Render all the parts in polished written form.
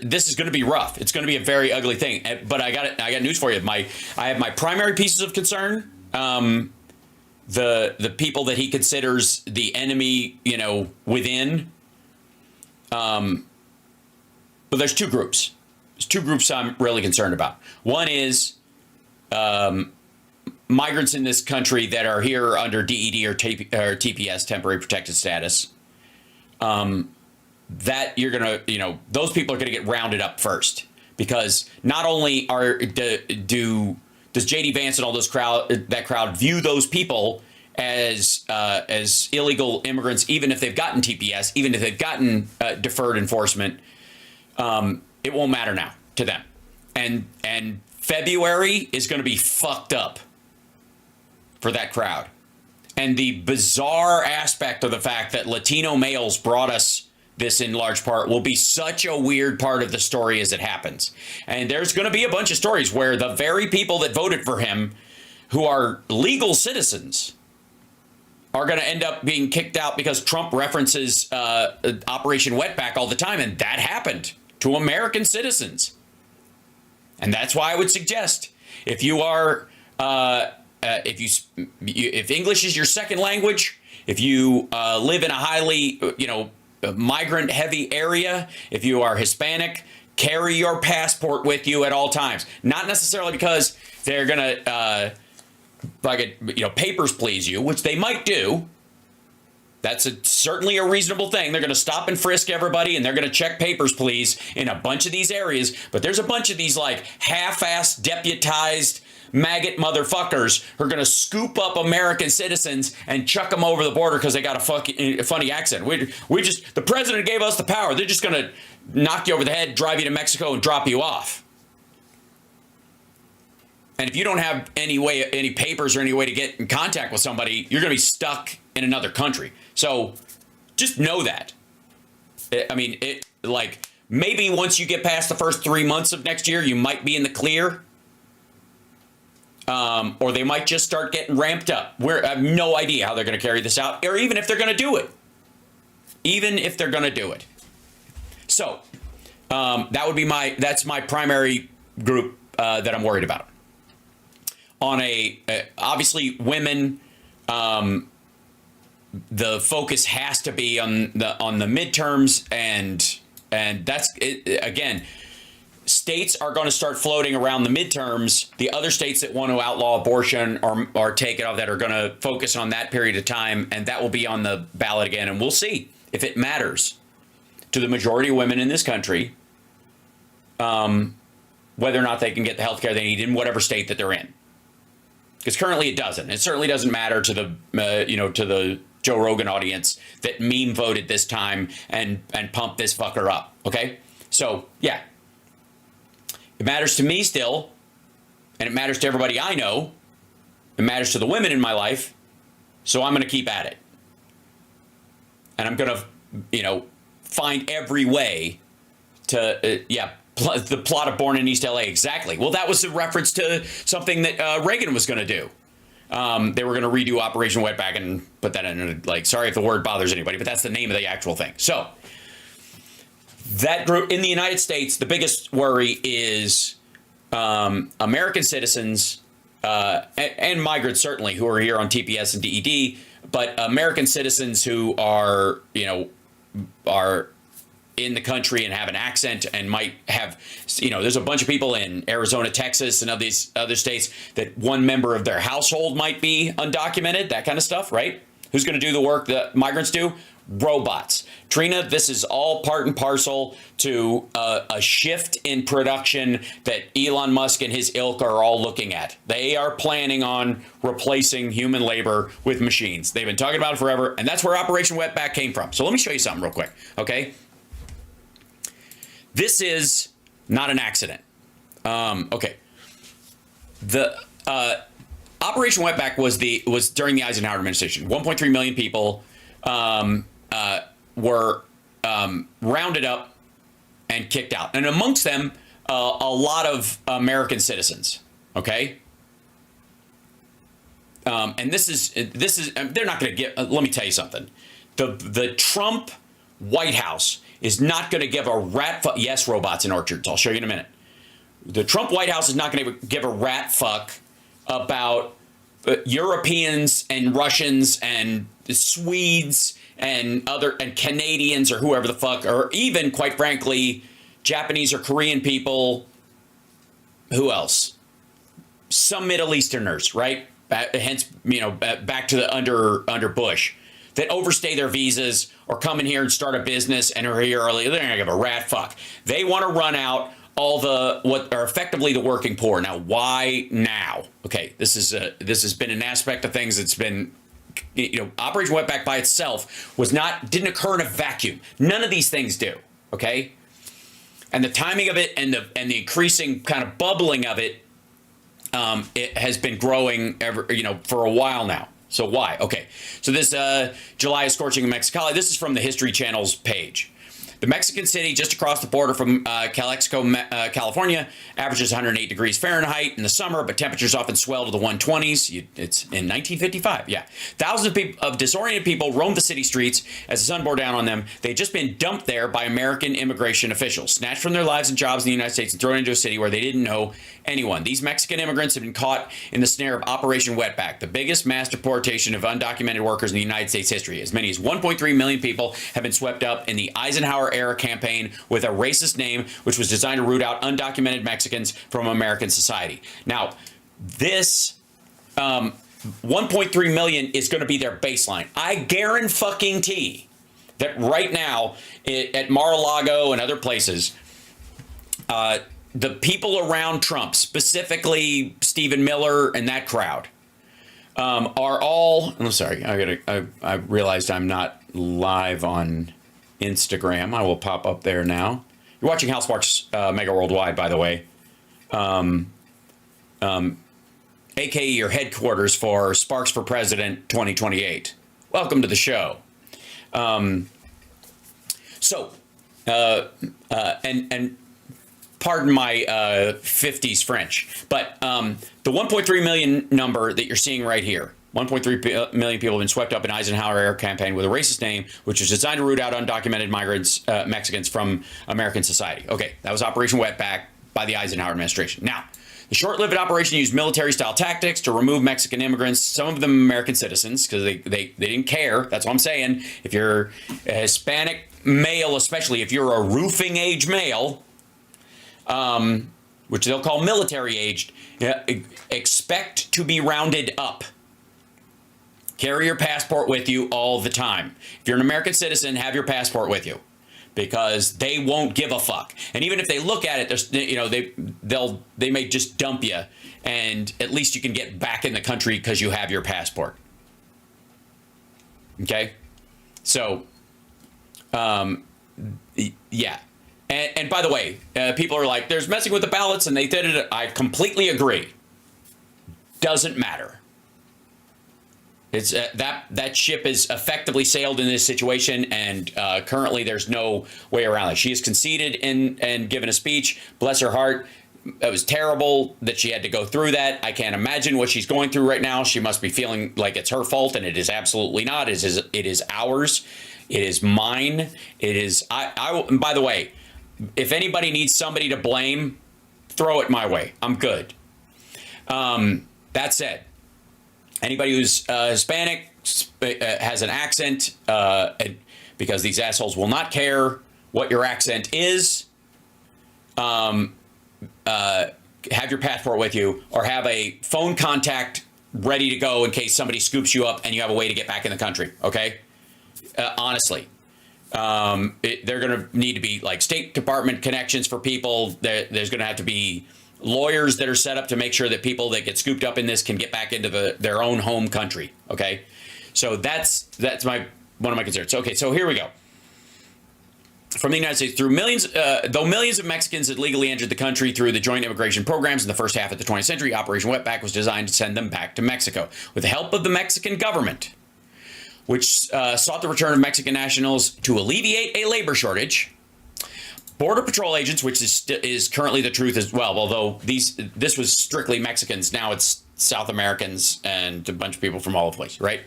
this is going to be rough. It's going to be a very ugly thing. But I got news for you. I have my primary pieces of concern. The people that he considers the enemy, within. But there's two groups. There's two groups I'm really concerned about. One is migrants in this country that are here under DED or TPS, temporary protected status. That you're going to, those people are going to get rounded up first, because not only does JD Vance and all that crowd view those people as illegal immigrants, even if they've gotten TPS, even if they've gotten deferred enforcement, it won't matter now to them. And February is going to be fucked up for that crowd. And the bizarre aspect of the fact that Latino males brought us this in large part will be such a weird part of the story as it happens. And there's going to be a bunch of stories where the very people that voted for him, who are legal citizens, are going to end up being kicked out because Trump references Operation Wetback all the time. And that happened to American citizens. And that's why I would suggest, if you are, if English is your second language, if you live in a highly, migrant heavy area, if you are Hispanic, carry your passport with you at all times. Not necessarily because they're going to, papers please you, which they might do. That's certainly a reasonable thing. They're going to stop and frisk everybody, and they're going to check papers please in a bunch of these areas. But there's a bunch of these like half-assed deputized maggot motherfuckers who are going to scoop up American citizens and chuck them over the border because they got a funny accent. The president gave us the power. They're just going to knock you over the head, drive you to Mexico, and drop you off. And if you don't have any papers or any way to get in contact with somebody, you're going to be stuck in another country. So just know that. Maybe once you get past the first 3 months of next year, you might be in the clear. Or they might just start getting ramped up. I have no idea how they're going to carry this out, or even if they're going to do it. So that's my primary group that I'm worried about. On obviously women, the focus has to be on the midterms, and that's it, again. States are going to start floating around the midterms. The other states that want to outlaw abortion or take it off, that are going to focus on that period of time, and that will be on the ballot again. And we'll see if it matters to the majority of women in this country, whether or not they can get the health care they need in whatever state that they're in. Because currently it doesn't. It certainly doesn't matter to the to the Joe Rogan audience that meme voted this time and pumped this fucker up. Okay, so yeah. It matters to me still, and it matters to everybody I know. It matters to the women in my life, so I'm going to keep at it. And I'm going to, find every way to, the plot of Born in East LA, exactly. Well, that was a reference to something that Reagan was going to do. They were going to redo Operation Wetback and put that in, sorry if the word bothers anybody, but that's the name of the actual thing. So, that group in the United States, the biggest worry is American citizens and migrants, certainly, who are here on TPS and DED, but American citizens who are in the country and have an accent and might have, there's a bunch of people in Arizona, Texas, and these other states that one member of their household might be undocumented, that kind of stuff, right? Who's going to do the work that migrants do? Robots. Trina, this is all part and parcel to a shift in production that Elon Musk and his ilk are all looking at. They are planning on replacing human labor with machines. They've been talking about it forever, and that's where Operation Wetback came from. So let me show you something real quick, okay? This is not an accident. Okay. The Operation Wetback was during the Eisenhower administration. 1.3 million people were rounded up and kicked out, and amongst them a lot of American citizens. Okay, and this is they're not going to get. Let me tell you something. The Trump White House is not going to give a rat fuck. Yes, robots in orchards. I'll show you in a minute. The Trump White House is not going to give a rat fuck about Europeans and Russians and Swedes and Canadians or whoever the fuck, or even, quite frankly, Japanese or Korean people. Who else? Some Middle Easterners, right? Hence, back to the under Bush, that overstay their visas or come in here and start a business and are here early. They're not gonna give a rat fuck. They want to run out all what are effectively the working poor. Now, why now? Okay, this has been an aspect of things that's been, Operation Wetback by itself didn't occur in a vacuum. None of these things do. Okay, and the timing of it and the increasing kind of bubbling of it, it has been growing for a while now. So why? Okay, so this July is scorching in Mexicali. This is from the History Channel's page. The Mexican city just across the border from Calexico, California, averages 108 degrees Fahrenheit in the summer, but temperatures often swell to the 120s. It's in 1955, yeah. Thousands of disoriented people roamed the city streets as the sun bore down on them. They'd just been dumped there by American immigration officials, snatched from their lives and jobs in the United States and thrown into a city where they didn't know anyone. These Mexican immigrants have been caught in the snare of Operation Wetback, the biggest mass deportation of undocumented workers in the United States history. As many as 1.3 million people have been swept up in the Eisenhower-era campaign with a racist name, which was designed to root out undocumented Mexicans from American society. Now, this 1.3 million is going to be their baseline. I guarantee that right now at Mar-a-Lago and other places, the people around Trump, specifically Stephen Miller and that crowd, are all. I'm sorry. I realized I'm not live on Instagram. I will pop up there now. You're watching Hal Sparks Mega Worldwide, by the way. AKA your headquarters for Sparks for President 2028. Welcome to the show. And pardon my 50s French, but the 1.3 million number that you're seeing right here, 1.3 million people have been swept up in Eisenhower-era campaign with a racist name, which was designed to root out undocumented migrants, Mexicans from American society. Okay, that was Operation Wetback by the Eisenhower administration. Now, the short-lived operation used military-style tactics to remove Mexican immigrants, some of them American citizens, because they didn't care. That's what I'm saying. If you're a Hispanic male, especially if you're a roofing-age male, which they'll call military-aged, expect to be rounded up. Carry your passport with you all the time. If you're an American citizen, have your passport with you, because they won't give a fuck. And even if they look at it, they may just dump you, and at least you can get back in the country because you have your passport. Okay, so yeah. And by the way, people are like, there's messing with the ballots and they did it. I completely agree. Doesn't matter. It's that ship is effectively sailed in this situation, and currently there's no way around it. She has conceded and given a speech. Bless her heart. It was terrible that she had to go through that. I can't imagine what she's going through right now. She must be feeling like it's her fault, and it is absolutely not. It is ours. It is mine. It is. And by the way, if anybody needs somebody to blame, throw it my way. I'm good. That said, anybody who's Hispanic has an accent, because these assholes will not care what your accent is. Have your passport with you, or have a phone contact ready to go in case somebody scoops you up and you have a way to get back in the country. Okay, honestly. They're going to need to be like State Department connections for people. There's going to have to be lawyers that are set up to make sure that people that get scooped up in this can get back into their own home country. Okay, so that's one of my concerns. Okay, so here we go. From the United States, though millions of Mexicans had legally entered the country through the joint immigration programs in the first half of the 20th century, Operation Wetback was designed to send them back to Mexico. With the help of the Mexican government, which sought the return of Mexican nationals to alleviate a labor shortage, Border Patrol agents, which is currently the truth as well, although this was strictly Mexicans, now it's South Americans and a bunch of people from all over the place, right?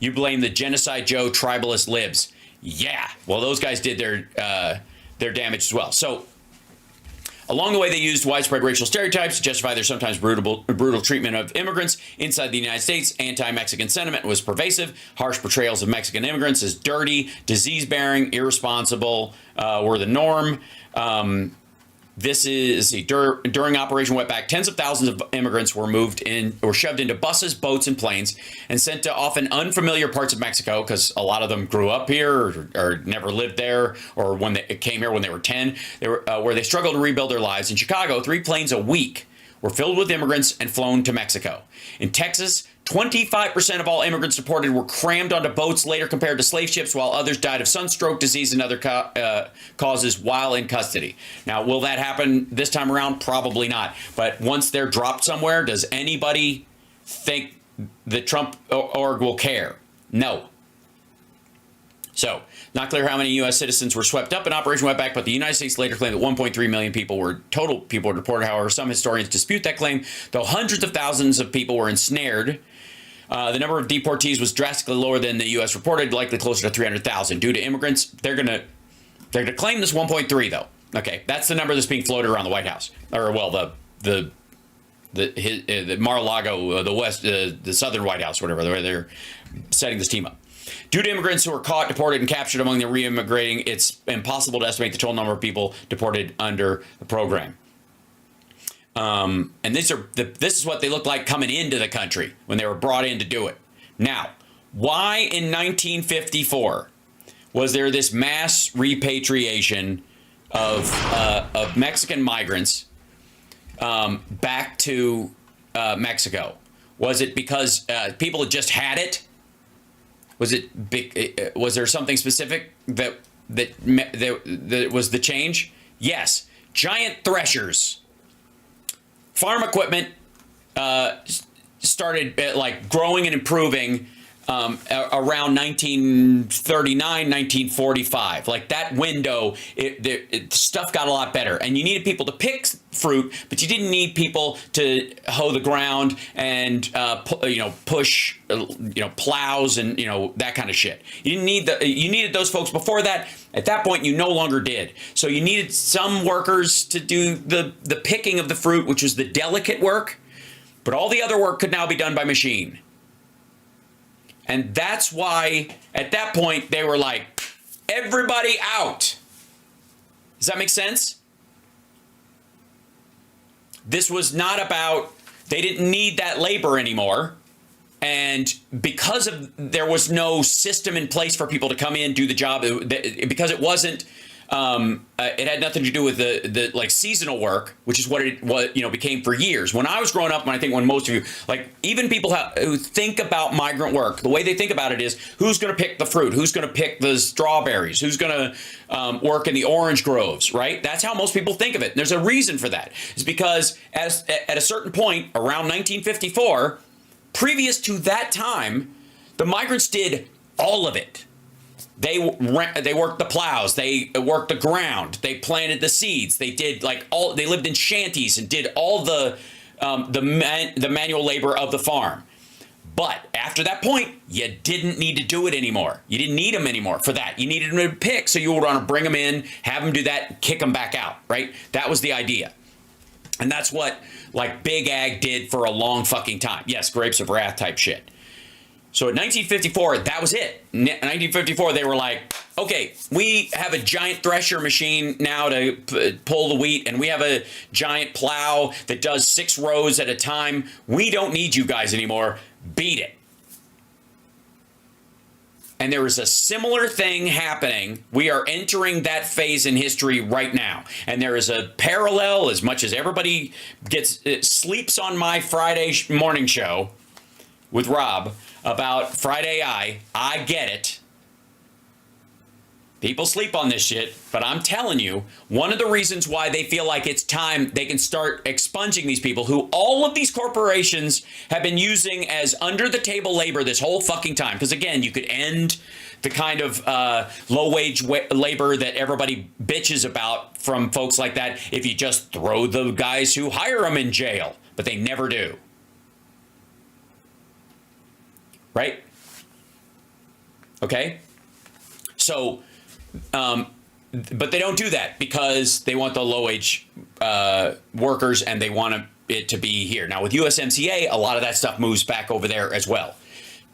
You blame the Genocide Joe tribalist libs. Yeah. Well, those guys did their damage as well. So along the way, they used widespread racial stereotypes to justify their sometimes brutal treatment of immigrants inside the United States. Anti-Mexican sentiment was pervasive. Harsh portrayals of Mexican immigrants as dirty, disease-bearing, irresponsible were the norm. This is during Operation Wetback, tens of thousands of immigrants were moved in or shoved into buses, boats, and planes and sent to often unfamiliar parts of Mexico because a lot of them grew up here or never lived there, or when they came here when they were 10, where they struggled to rebuild their lives. In Chicago, 3 planes a week were filled with immigrants and flown to Mexico. In Texas, 25% of all immigrants deported were crammed onto boats, later compared to slave ships, while others died of sunstroke, disease, and other causes while in custody. Now, will that happen this time around? Probably not. But once they're dropped somewhere, does anybody think the Trump org will care? No. So, not clear how many U.S. citizens were swept up in Operation Wetback, but the United States later claimed that 1.3 million total people were deported. However, some historians dispute that claim, though hundreds of thousands of people were ensnared. The number of deportees was drastically lower than the U.S. reported, likely closer to 300,000. Due to immigrants, they're gonna claim this 1.3 though. Okay, that's the number that's being floated around the White House, or well, the Mar-a-Lago, the southern White House, whatever, the way they're setting this team up. Due to immigrants who were caught, deported, and captured among the re-immigrating, it's impossible to estimate the total number of people deported under the program. And this is what they looked like coming into the country when they were brought in to do it. Now, why in 1954 was there this mass repatriation of Mexican migrants back to Mexico? Was it because people had just had it? Was there something specific that was the change? Yes, giant threshers. Farm equipment started like growing and improving around 1939, 1945. Like that window, stuff got a lot better. And you needed people to pick fruit, but you didn't need people to hoe the ground and push plows and that kind of shit. You needed those folks before that. At that point, you no longer did. So you needed some workers to do the picking of the fruit, which was the delicate work, but all the other work could now be done by machine. And that's why, at that point, they were like, everybody out. Does that make sense? This was not about, they didn't need that labor anymore. And because there was no system in place for people to come in, do the job, because it wasn't, it had nothing to do with the like seasonal work, which is what it became for years. When I was growing up, and I think when most of you, like even people who think about migrant work, the way they think about it is who's going to pick the fruit, who's going to pick the strawberries, who's going to work in the orange groves, right? That's how most people think of it. And there's a reason for that. It's because at a certain point around 1954, previous to that time, the migrants did all of it. They worked the plows, they worked the ground, they planted the seeds, they did they lived in shanties and did all the manual labor of the farm. But after that point, you didn't need to do it anymore. You didn't need them anymore for that. You needed them to pick, so you would want to bring them in, have them do that, kick them back out, right? That was the idea. And that's what Big Ag did for a long fucking time. Yes, grapes of wrath type shit. So in 1954, that was it. In 1954, they were like, okay, we have a giant thresher machine now to pull the wheat, and we have a giant plow that does 6 rows at a time. We don't need you guys anymore. Beat it. And there is a similar thing happening. We are entering that phase in history right now. And there is a parallel, as much as everybody sleeps on my Friday morning show with Rob about Friday I get it. People sleep on this shit, but I'm telling you, one of the reasons why they feel like it's time they can start expunging these people who all of these corporations have been using as under-the-table labor this whole fucking time. Because again, you could end the kind of low-wage labor that everybody bitches about from folks like that if you just throw the guys who hire them in jail, but they never do. Right? Okay? So, but they don't do that because they want the low-wage workers and they want it to be here. Now, with USMCA, a lot of that stuff moves back over there as well.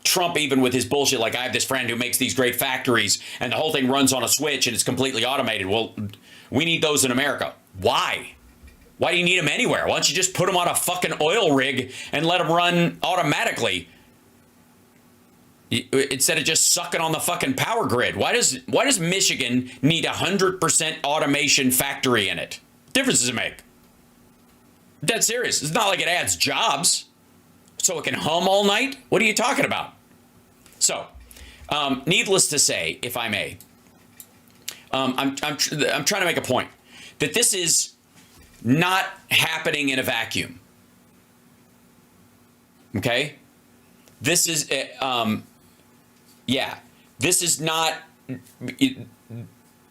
Trump, even with his bullshit, like I have this friend who makes these great factories and the whole thing runs on a switch and it's completely automated. Well, we need those in America. Why? Why do you need them anywhere? Why don't you just put them on a fucking oil rig and let them run automatically instead of just sucking on the fucking power grid? Why does Michigan need 100% automation factory in it? What difference does it make? Dead serious. It's not like it adds jobs so it can hum all night. What are you talking about? So, needless to say, if I may, I'm trying to make a point that this is not happening in a vacuum. Okay? This is, this is not,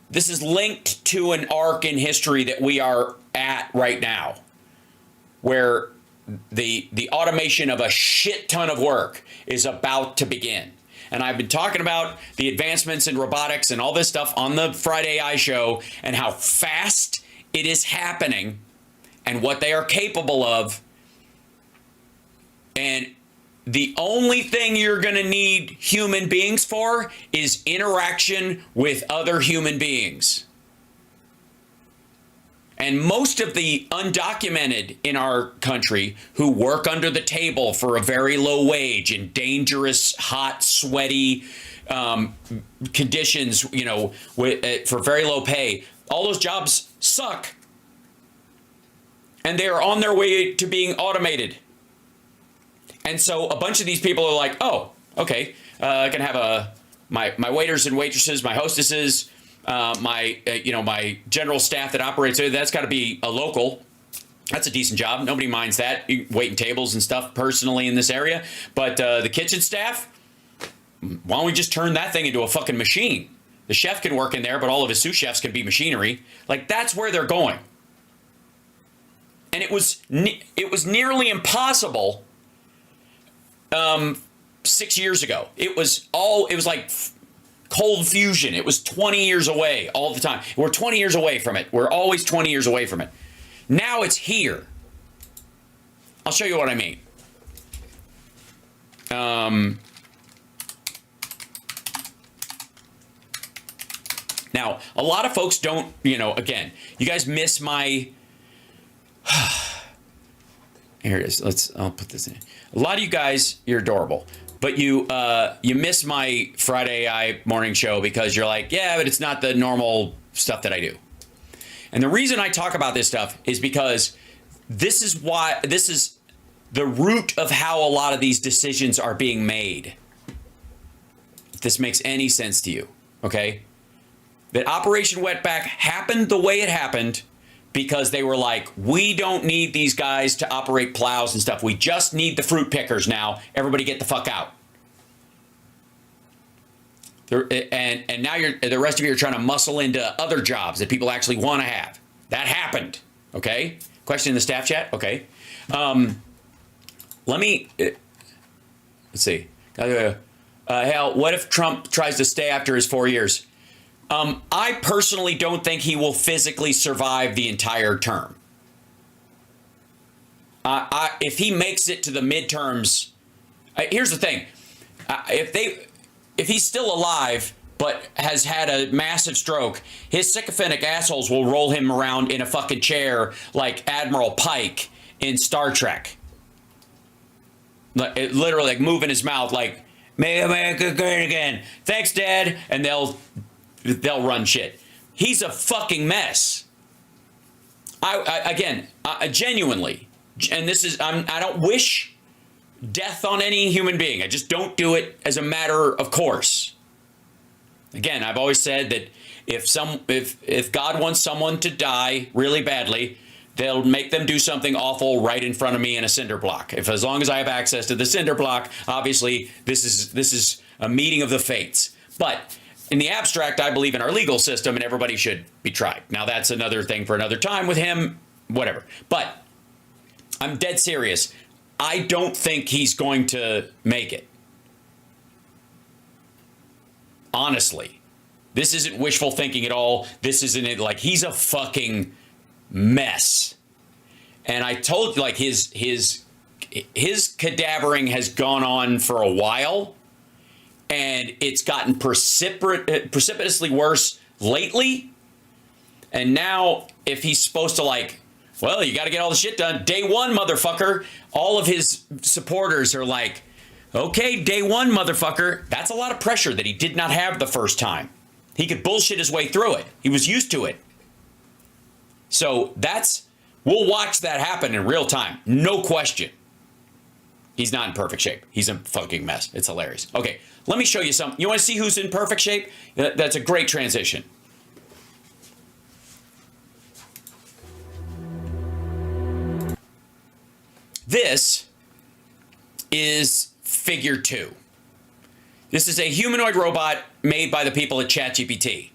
this is linked to an arc in history that we are at right now, where the automation of a shit ton of work is about to begin. And I've been talking about the advancements in robotics and all this stuff on the Friday AI show and how fast it is happening and what they are capable of. And the only thing you're going to need human beings for is interaction with other human beings. And most of the undocumented in our country who work under the table for a very low wage in dangerous, hot, sweaty conditions, you know, for very low pay, all those jobs suck. And they are on their way to being automated. And so a bunch of these people are like, oh, okay, I can have my waiters and waitresses, my hostesses, my general staff that operates there. That's got to be a local. That's a decent job. Nobody minds that, waiting tables and stuff personally in this area. But the kitchen staff, why don't we just turn that thing into a fucking machine? The chef can work in there, but all of his sous chefs can be machinery. Like, that's where they're going. And it was nearly impossible 6 years ago. It was like cold fusion. It was 20 years away all the time. We're 20 years away from it. We're always 20 years away from it. Now it's here. I'll show you what I mean. Now, a lot of folks don't, again, you guys miss my... Here it is. I'll put this in. A lot of you guys, you're adorable. But you miss my Friday AI morning show because you're like, yeah, but it's not the normal stuff that I do. And the reason I talk about this stuff is because this is the root of how a lot of these decisions are being made. If this makes any sense to you, okay? That Operation Wetback happened the way it happened because they were like, we don't need these guys to operate plows and stuff. We just need the fruit pickers now. Everybody get the fuck out. And now the rest of you are trying to muscle into other jobs that people actually want to have. That happened. Okay? Question in the staff chat? Okay. Let's see. Hell, what if Trump tries to stay after his 4 years? I personally don't think he will physically survive the entire term. If he makes it to the midterms, here's the thing. If he's still alive but has had a massive stroke, his sycophantic assholes will roll him around in a fucking chair like Admiral Pike in Star Trek. Literally, like, moving his mouth like, "Make America great again. Thanks, Dad." And they'll run shit. He's a fucking mess. I genuinely, and this is, I don't wish death on any human being. I just don't do it as a matter of course. Again, I've always said that if God wants someone to die really badly, they'll make them do something awful right in front of me in a cinder block. As long as I have access to the cinder block, obviously this is a meeting of the fates. But in the abstract, I believe in our legal system and everybody should be tried. Now, that's another thing for another time with him, whatever. But I'm dead serious. I don't think he's going to make it. Honestly. This isn't wishful thinking at all. This isn't it. Like, he's a fucking mess. And I told you, like, his cadavering has gone on for a while, and it's gotten precipitously worse lately. And now, if he's supposed to, like, well, you got to get all the shit done. Day one, motherfucker. All of his supporters are like, okay, day one, motherfucker. That's a lot of pressure that he did not have the first time. He could bullshit his way through it. He was used to it. So we'll watch that happen in real time. No question. He's not in perfect shape. He's a fucking mess. It's hilarious. Okay, let me show you something. You want to see who's in perfect shape? That's a great transition. This is figure 2. This is a humanoid robot made by the people at ChatGPT.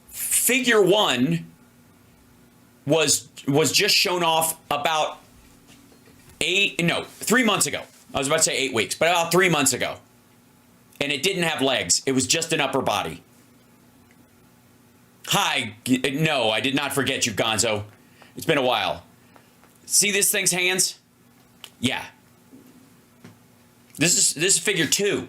Figure 1 was just shown off about 3 months ago. I was about to say 8 weeks, but about 3 months ago. And it didn't have legs. It was just an upper body. Hi. No, I did not forget you, Gonzo. It's been a while. See this thing's hands? Yeah. This is figure 2.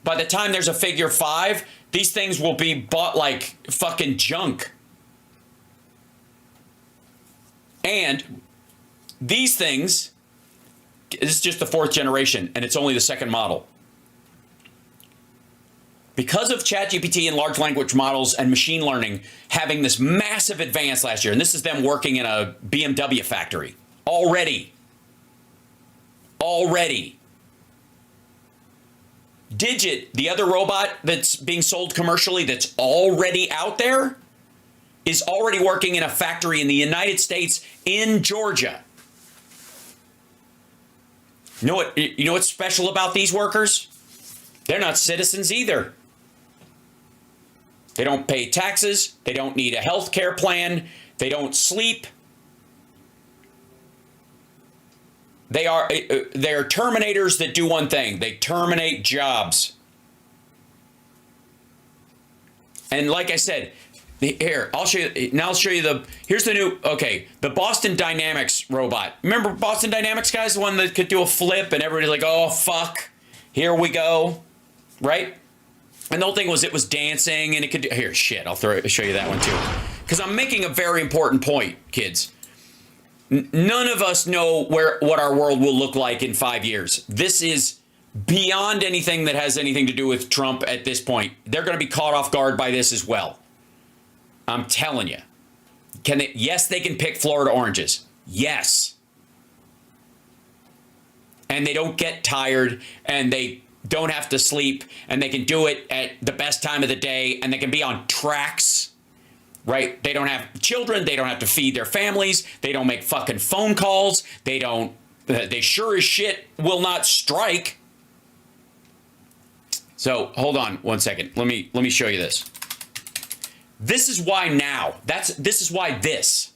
By the time there's a figure 5, these things will be bought like fucking junk. And these things, this is just the 4th generation, and it's only the 2nd model. Because of ChatGPT and large language models and machine learning having this massive advance last year, and this is them working in a BMW factory already. Digit, the other robot that's being sold commercially that's already out there, is already working in a factory in the United States in Georgia. You know what's special about these workers? They're not citizens either. They don't pay taxes. They don't need a health care plan. They don't sleep. They are terminators that do one thing. They terminate jobs. And like I said, here, I'll show you. Now I'll show you here's the new, the Boston Dynamics robot. Remember Boston Dynamics, guys? The one that could do a flip and everybody's like, oh, fuck. Here we go. Right? And the whole thing was it was dancing and it could do, here, shit, I'll show you that one too. Because I'm making a very important point, kids. None of us know what our world will look like in 5 years. This is beyond anything that has anything to do with Trump at this point. They're going to be caught off guard by this as well. I'm telling you. Yes, they can pick Florida oranges. Yes. And they don't get tired and they don't have to sleep and they can do it at the best time of the day and they can be on tracks, right? They don't have children. They don't have to feed their families. They don't make fucking phone calls. They sure as shit will not strike. So hold on one second. Let me show you this. This is why now. This is why this.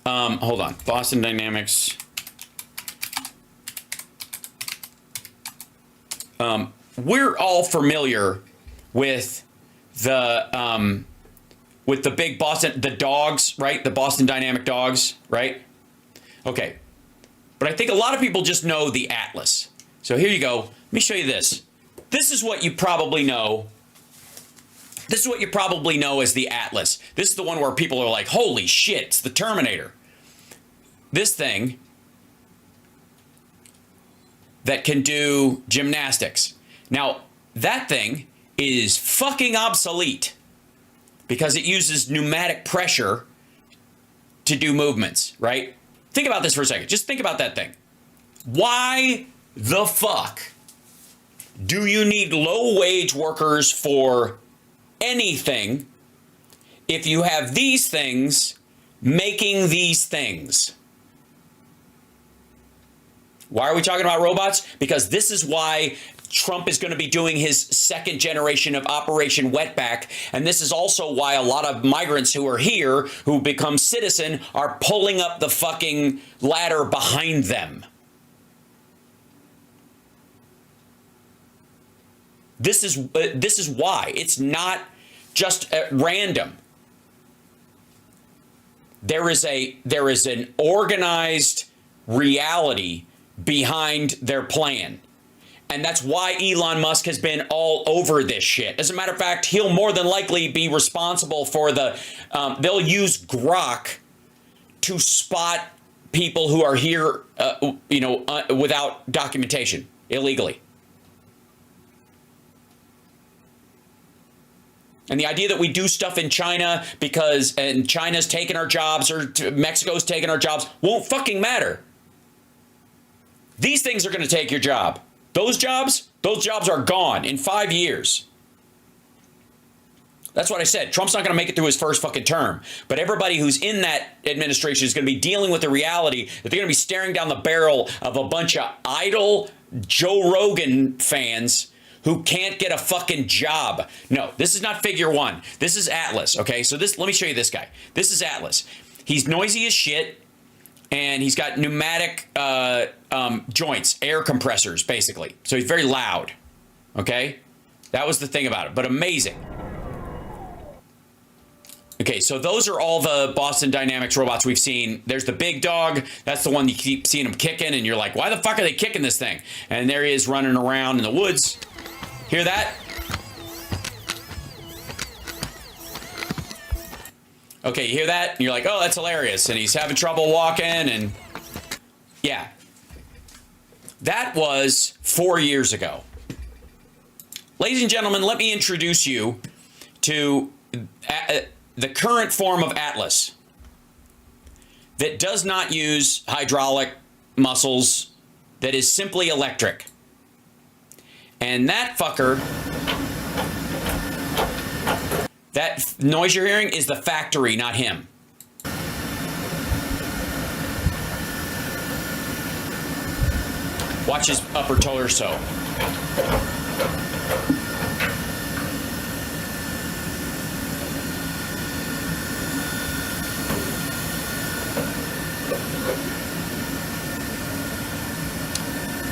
Hold on. Boston Dynamics. We're all familiar with the big Boston, the dogs, right? The Boston Dynamic dogs, right? Okay. But I think a lot of people just know the Atlas. So here you go. Let me show you this. This is what you probably know. This is what you probably know as the Atlas. This is the one where people are like, holy shit, it's the Terminator. This thing that can do gymnastics. Now, that thing is fucking obsolete because it uses pneumatic pressure to do movements, right? Think about this for a second. Just think about that thing. Why the fuck do you need low-wage workers for anything if you have these things making these things? Why are we talking about robots? Because this is why Trump is going to be doing his 2nd generation of Operation Wetback. And this is also why a lot of migrants who are here, who become citizen, are pulling up the fucking ladder behind them. This is why. It's not just at random. There is an organized reality behind their plan. And that's why Elon Musk has been all over this shit. As a matter of fact, he'll more than likely be responsible for they'll use Grok to spot people who are here, without documentation, illegally. And the idea that we do stuff in China and China's taking our jobs or Mexico's taking our jobs won't fucking matter. These things are going to take your job. Those jobs are gone in 5 years. That's what I said. Trump's not going to make it through his first fucking term. But everybody who's in that administration is going to be dealing with the reality that they're going to be staring down the barrel of a bunch of idle Joe Rogan fans who can't get a fucking job. No, this is not Figure One. This is Atlas, okay? So let me show you this guy. This is Atlas. He's noisy as shit, and he's got pneumatic joints, air compressors, basically. So he's very loud, okay? That was the thing about it, but amazing. Okay, so those are all the Boston Dynamics robots we've seen. There's the big dog. That's the one you keep seeing him kicking, and you're like, why the fuck are they kicking this thing? And there he is running around in the woods. Hear that? Okay, you hear that? And you're like, oh, that's hilarious. And he's having trouble walking, and yeah. That was 4 years ago. Ladies and gentlemen, let me introduce you to the current form of Atlas that does not use hydraulic muscles, that is simply electric. And that fucker, that noise you're hearing is the factory, not him. Watch his upper torso.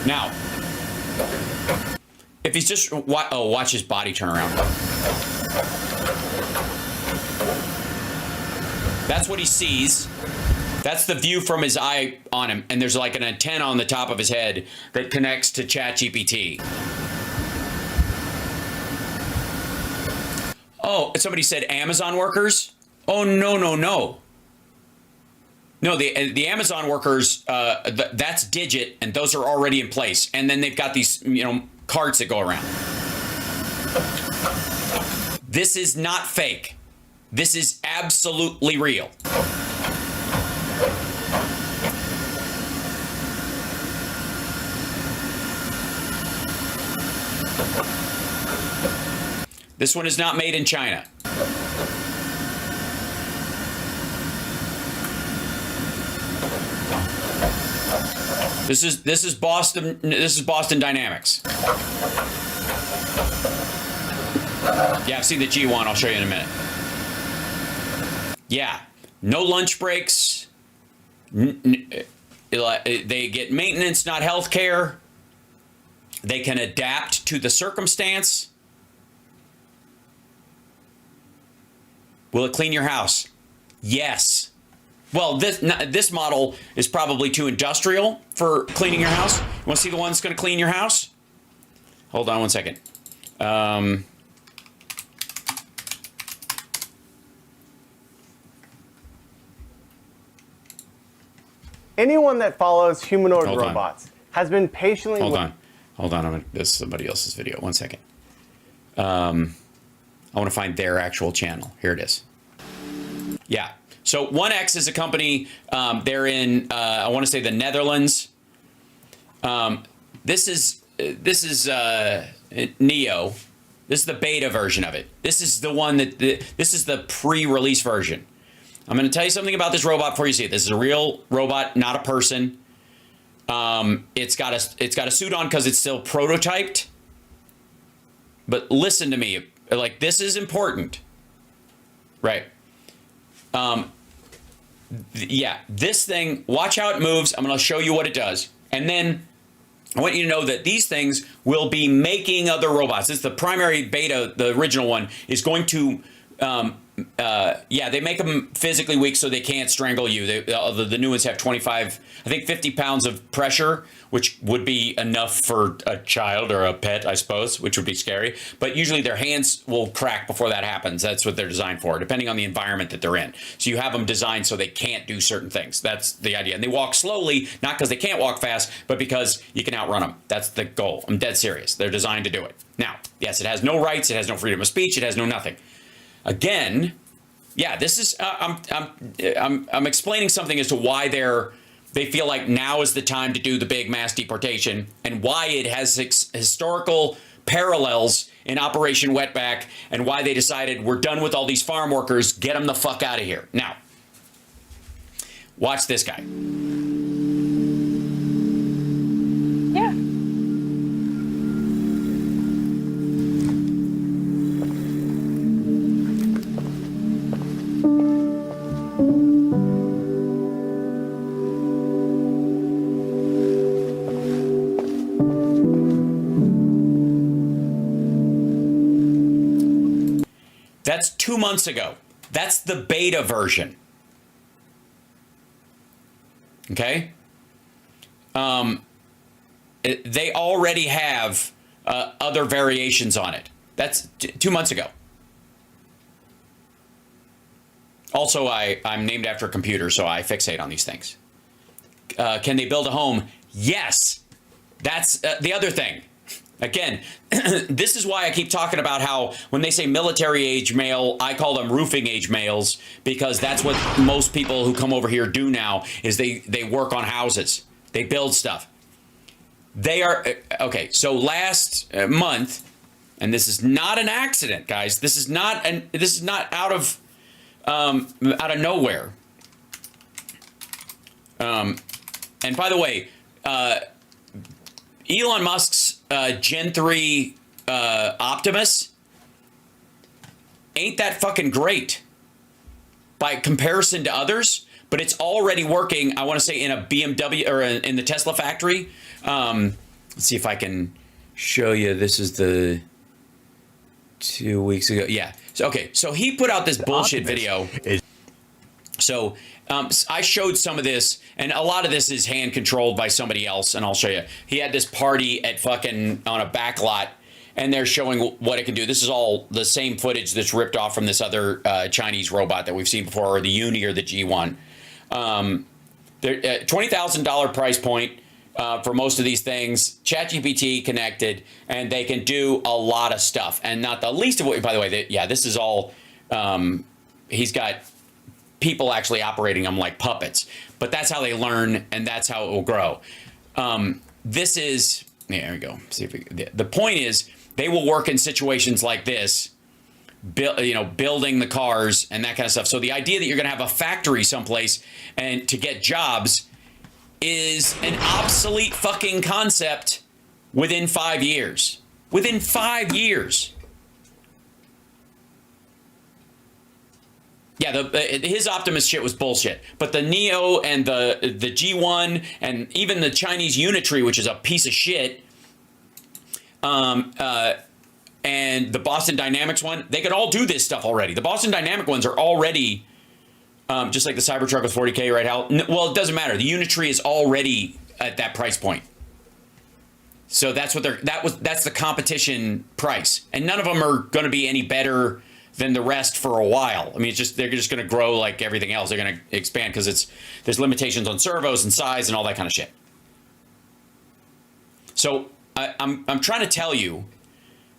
Now, if he's just, watch his body turn around. That's what he sees. That's the view from his eye on him. And there's like an antenna on the top of his head that connects to ChatGPT. Oh, somebody said Amazon workers? Oh, no. No, the Amazon workers, that's Digit, and those are already in place. And then they've got these, carts that go around. This is not fake. This is absolutely real. This one is not made in China. This is Boston. This is Boston Dynamics. Yeah, I've seen the G1. I'll show you in a minute. Yeah, no lunch breaks. They get maintenance, not health care. They can adapt to the circumstance. Will it clean your house? Yes. Well, this model is probably too industrial for cleaning your house. You want to see the one that's going to clean your house? Hold on one second. Anyone that follows humanoid robots has been patiently... Hold on. This is somebody else's video. One second. I want to find their actual channel. Here it is. Yeah. So 1X is a company. They're in, I want to say, the Netherlands. This is Neo. This is the beta version of it. This is the one this is the pre-release version. I'm going to tell you something about this robot before you see it. This is a real robot, not a person. It's got a suit on because it's still prototyped. But listen to me, like, this is important, right? Yeah, this thing, watch how it moves. I'm going to show you what it does. And then I want you to know that these things will be making other robots. This is the primary beta. The original one is going to, they make them physically weak so they can't strangle you. The new ones have 25, I think 50 pounds of pressure, which would be enough for a child or a pet, I suppose, which would be scary. But usually their hands will crack before that happens. That's what they're designed for, depending on the environment that they're in. So you have them designed so they can't do certain things. That's the idea. And they walk slowly, not because they can't walk fast, but because you can outrun them. That's the goal. I'm dead serious. They're designed to do it. Now, yes, it has no rights. It has no freedom of speech. It has no nothing. Again, yeah, this is I'm explaining something as to why they feel like now is the time to do the big mass deportation, and why it has historical parallels in Operation Wetback, and why they decided we're done with all these farm workers, get them the fuck out of here. Now, watch this guy. Yeah. That's 2 months ago. That's the beta version. Okay? They already have other variations on it. That's 2 months ago. Also, I'm named after a computer, so I fixate on these things. Can they build a home? Yes. That's the other thing. Again, this is why I keep talking about how when they say military age male, I call them roofing age males, because that's what most people who come over here do now is they work on houses. They build stuff. They are okay. So last month, and this is not an accident, guys. This is not out of nowhere. And by the way, Elon Musk's Gen 3 Optimus ain't that fucking great by comparison to others, but it's already working, I want to say, in a BMW or in the Tesla factory. Let's see if I can show you. This is the 2 weeks ago. Yeah. So, okay. So he put out this bullshit video. So I showed some of this, and a lot of this is hand controlled by somebody else, and I'll show you. He had this party at fucking on a back lot, and they're showing what it can do. This is all the same footage that's ripped off from this other Chinese robot that we've seen before, or the Uni or the G1. $20,000 price point for most of these things. ChatGPT connected, and they can do a lot of stuff, and not the least of what. By the way, this is all. He's got people actually operating them like puppets, but that's how they learn, and that's how it will grow. This is, there we go. See if the point is they will work in situations like this, building the cars and that kind of stuff. So the idea that you're going to have a factory someplace and to get jobs is an obsolete fucking concept within 5 years. Within 5 years. Yeah, his Optimus shit was bullshit. But the Neo and the G1 and even the Chinese Unitree, which is a piece of shit, and the Boston Dynamics one, they could all do this stuff already. The Boston Dynamic ones are already, just like the Cybertruck with 40K, right, Hal? Well, it doesn't matter. The Unitree is already at that price point. So that's what that's the competition price. And none of them are going to be any better than the rest for a while. I mean, they're just going to grow like everything else. They're going to expand because there's limitations on servos and size and all that kind of shit. So I'm trying to tell you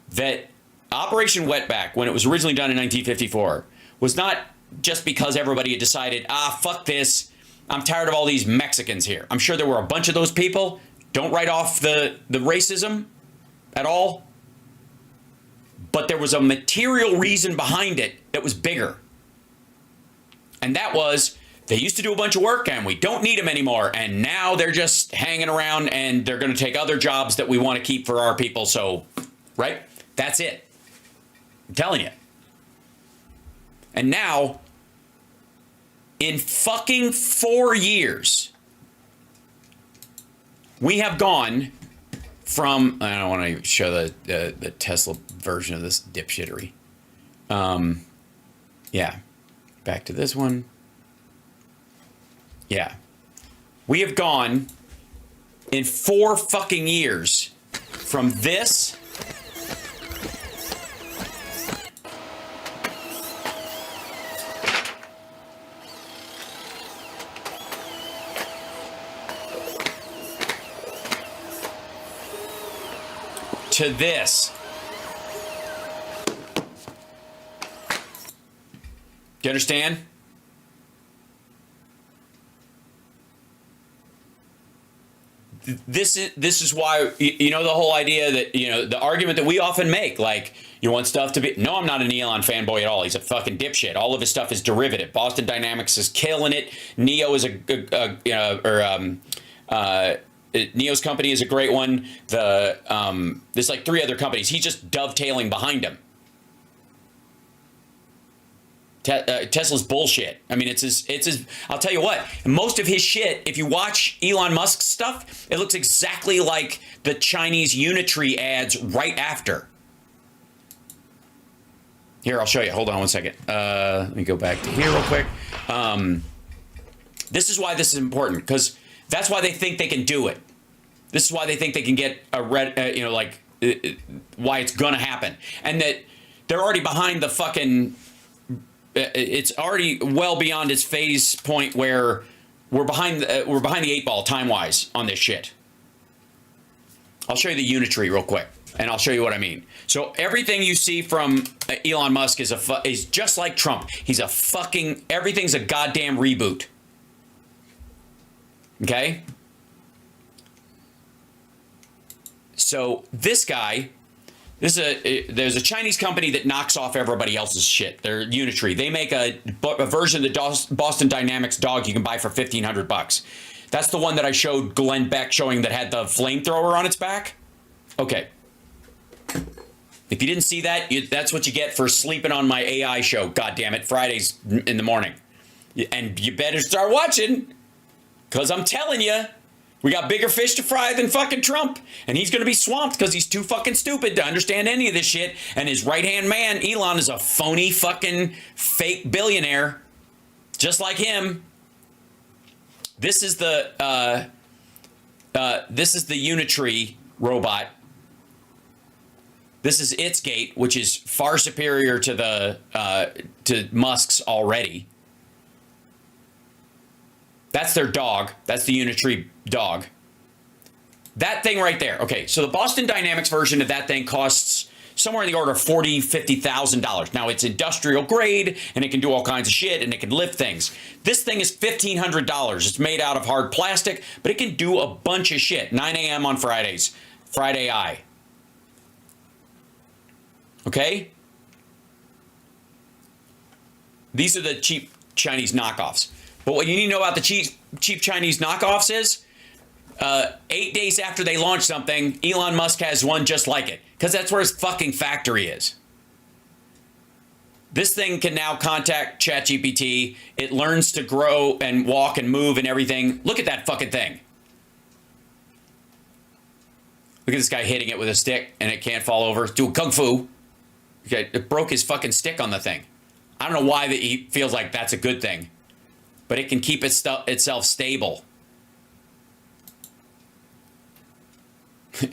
that Operation Wetback, when it was originally done in 1954, was not just because everybody had decided, fuck this, I'm tired of all these Mexicans here. I'm sure there were a bunch of those people. Don't write off the racism at all. But there was a material reason behind it that was bigger. And that was, they used to do a bunch of work and we don't need them anymore. And now they're just hanging around and they're going to take other jobs that we want to keep for our people. So, right? That's it. I'm telling you. And now, in fucking 4 years, we have gone from, I don't want to show the Tesla version of this dipshittery. Yeah. Back to this one. Yeah. We have gone in 4 fucking years from this to this. Do you understand? This is why, you know, the whole idea that, you know, the argument that we often make, like, you want stuff to be, no, I'm not an Elon fanboy at all. He's a fucking dipshit. All of his stuff is derivative. Boston Dynamics is killing it. Neo is Neo's company is a great one. There's like 3 other companies. He's just dovetailing behind him. Tesla's bullshit. I mean, it's his, I'll tell you what, most of his shit, if you watch Elon Musk's stuff, it looks exactly like the Chinese Unitree ads right after. Here, I'll show you. Hold on one second. Let me go back to here real quick. This is why this is important, because that's why they think they can do it. This is why they think they can get a why it's gonna happen. And that they're already behind the fucking, it's already well beyond its phase point where we're behind the 8 ball time-wise on this shit. I'll show you the Unitree real quick, and I'll show you what I mean. So everything you see from Elon Musk is just like Trump. He's a fucking, everything's a goddamn reboot. Okay? So this guy, there's a Chinese company that knocks off everybody else's shit. They're Unitree. They make a version of the Boston Dynamics dog you can buy for $1,500. That's the one that I showed Glenn Beck showing that had the flamethrower on its back. Okay. If you didn't see that, that's what you get for sleeping on my AI show. God damn it, Fridays in the morning. And you better start watching, because I'm telling you, we got bigger fish to fry than fucking Trump. And he's going to be swamped because he's too fucking stupid to understand any of this shit. And his right-hand man, Elon, is a phony fucking fake billionaire. Just like him. This is the Unitree robot. This is its gate, which is far superior to to Musk's already. That's their dog. That's the Unitree dog. That thing right there. Okay, so the Boston Dynamics version of that thing costs somewhere in the order of $40,000, $50,000. Now, it's industrial grade, and it can do all kinds of shit, and it can lift things. This thing is $1,500. It's made out of hard plastic, but it can do a bunch of shit. 9 a.m. on Fridays. Friday Eye. Okay? These are the cheap Chinese knockoffs. But what you need to know about the cheap Chinese knockoffs is 8 days after they launch something, Elon Musk has one just like it, because that's where his fucking factory is. This thing can now contact ChatGPT. It learns to grow and walk and move and everything. Look at that fucking thing. Look at this guy hitting it with a stick and it can't fall over. It's doing kung fu. Okay, it broke his fucking stick on the thing. I don't know why he feels like that's a good thing, but it can keep itself stable.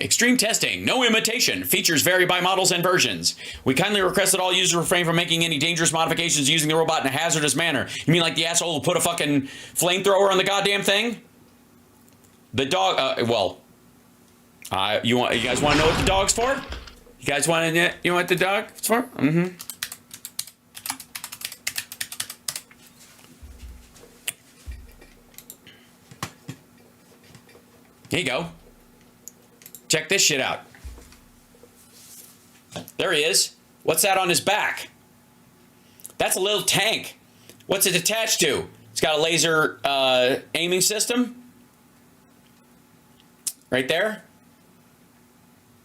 Extreme testing, no imitation. Features vary by models and versions. We kindly request that all users refrain from making any dangerous modifications using the robot in a hazardous manner. You mean like the asshole who put a fucking flamethrower on the goddamn thing? The dog, you guys want to know what the dog's for? You guys want to know what the dog's for? Mm-hmm. Here you go. Check this shit out. There he is. What's that on his back? That's a little tank. What's it attached to? It's got a laser aiming system. Right there.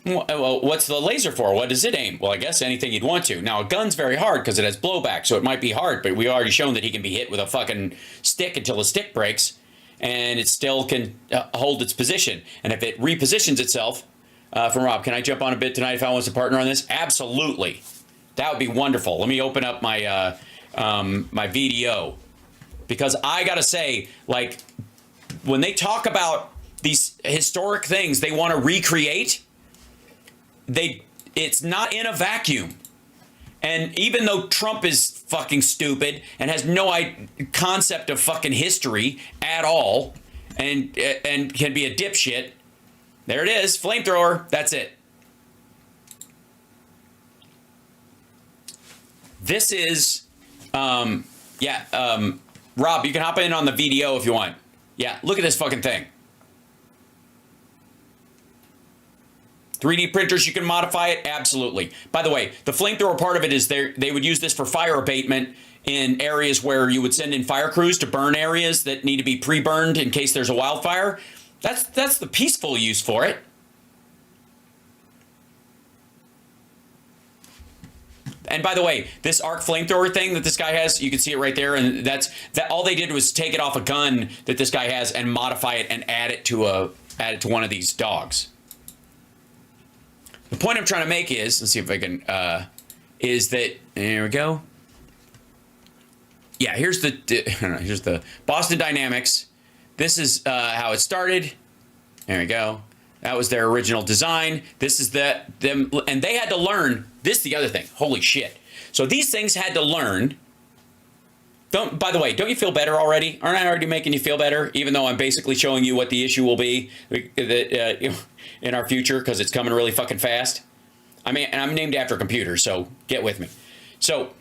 Well, what's the laser for? What does it aim? Well, I guess anything you'd want to. Now, a gun's very hard because it has blowback, so it might be hard, but we already shown that he can be hit with a fucking stick until the stick breaks. And it still can hold its position. And if it repositions itself, from Rob. Can I jump on a bit tonight if I want to partner on this? Absolutely. That would be wonderful. Let me open up my my VDO, because I gotta say, like, when they talk about these historic things they want to recreate, it's not in a vacuum. And even though Trump is fucking stupid and has no concept of fucking history at all, and can be a dipshit, there it is, flamethrower. That's it. This is, Rob, you can hop in on the VDO if you want. Yeah, look at this fucking thing. 3D printers, you can modify it? Absolutely. By the way, the flamethrower part of it is they would use this for fire abatement in areas where you would send in fire crews to burn areas that need to be pre-burned in case there's a wildfire. That's the peaceful use for it. And by the way, this arc flamethrower thing that this guy has, you can see it right there, and that all they did was take it off a gun that this guy has and modify it and add it to one of these dogs. The point I'm trying to make is, let's see if I can, is that, there we go. Yeah, here's the Boston Dynamics. This is how it started. There we go. That was their original design. This is them, and they had to learn. This is the other thing. Holy shit. So these things had to learn. By the way, don't you feel better already? Aren't I already making you feel better? Even though I'm basically showing you what the issue will be in our future, because it's coming really fucking fast. I mean, and I'm named after a computer, so get with me. So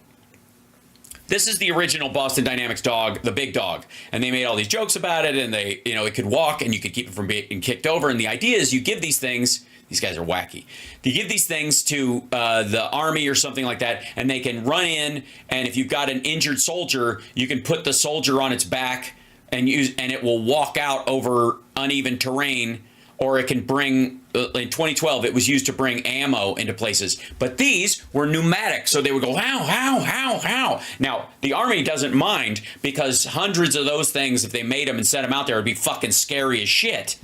this is the original Boston Dynamics dog, the big dog. And they made all these jokes about it, and it could walk and you could keep it from being kicked over. And the idea is you give these things, these guys are wacky. You give these things to the army or something like that, and they can run in, and if you've got an injured soldier, you can put the soldier on its back and it will walk out over uneven terrain, or it can bring, in 2012, it was used to bring ammo into places. But these were pneumatic, so they would go, how, how. Now, the Army doesn't mind, because hundreds of those things, if they made them and set them out there, would be fucking scary as shit,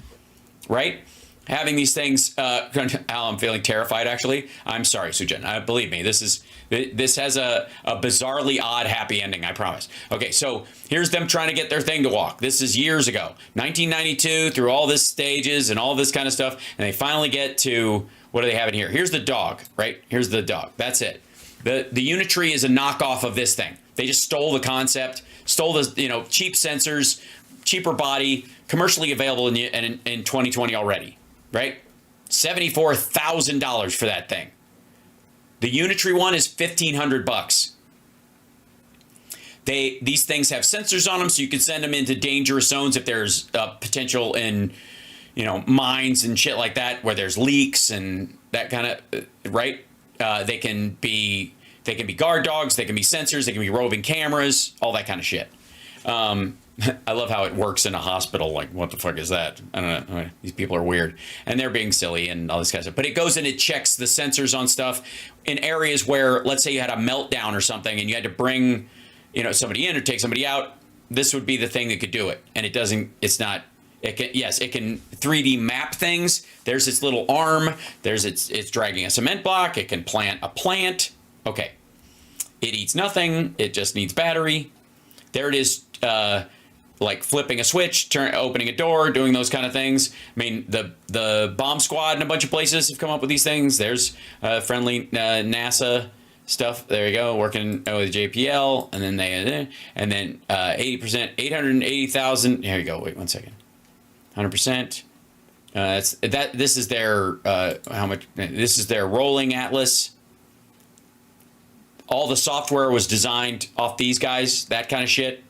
right? Having these things, Al, I'm feeling terrified, actually. I'm sorry, Sujan. Believe me, this has a bizarrely odd happy ending, I promise. Okay, so here's them trying to get their thing to walk. This is years ago, 1992, through all this stages and all this kind of stuff, and they finally get to, what do they have in here? Here's the dog, right? Here's the dog. That's it. The Unitree is a knockoff of this thing. They just stole the concept, stole the cheap sensors, cheaper body, commercially available in 2020 already. Right? $74,000 for that thing. The Unitree one is $1,500. These things have sensors on them, so you can send them into dangerous zones if there's potential in, mines and shit like that, where there's leaks and that kind of, right? They can be guard dogs, they can be sensors, they can be roving cameras, all that kind of shit. I love how it works in a hospital. Like, what the fuck is that? I don't know. These people are weird. And they're being silly and all this kind of stuff. But it goes and it checks the sensors on stuff in areas where, let's say you had a meltdown or something and you had to bring, somebody in or take somebody out. This would be the thing that could do it. And it can 3D map things. There's its little arm. It's dragging a cement block. It can plant a plant. Okay. It eats nothing. It just needs battery. There it is. Like flipping a switch, opening a door, doing those kind of things. I mean, the bomb squad in a bunch of places have come up with these things. There's friendly NASA stuff. There you go, working with JPL, and then 80%, 880,000. Here you go. Wait 1 second. 100%. This is their how much? This is their rolling atlas. All the software was designed off these guys. That kind of shit.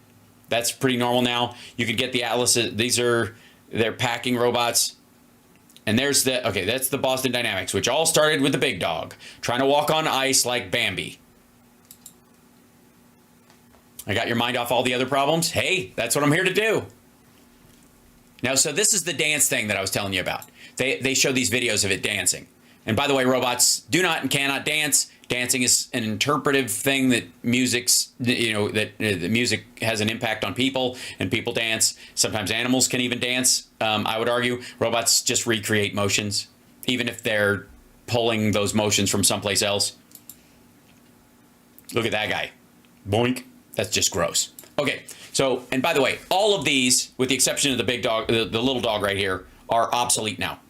That's pretty normal now. You could get the atlases. They're packing robots. And that's the Boston Dynamics, which all started with the big dog, trying to walk on ice like Bambi. I got your mind off all the other problems? Hey, that's what I'm here to do. Now, so this is the dance thing that I was telling you about. They show these videos of it dancing. And by the way, robots do not and cannot dance. Dancing is an interpretive thing that the music has an impact on people, and people dance. Sometimes animals can even dance. I would argue robots just recreate motions. even if they're pulling those motions from someplace else. Look at that guy. Boink. That's just gross. Okay. So, and by the way, all of these, with the exception of the big dog, the little dog right here, are obsolete now.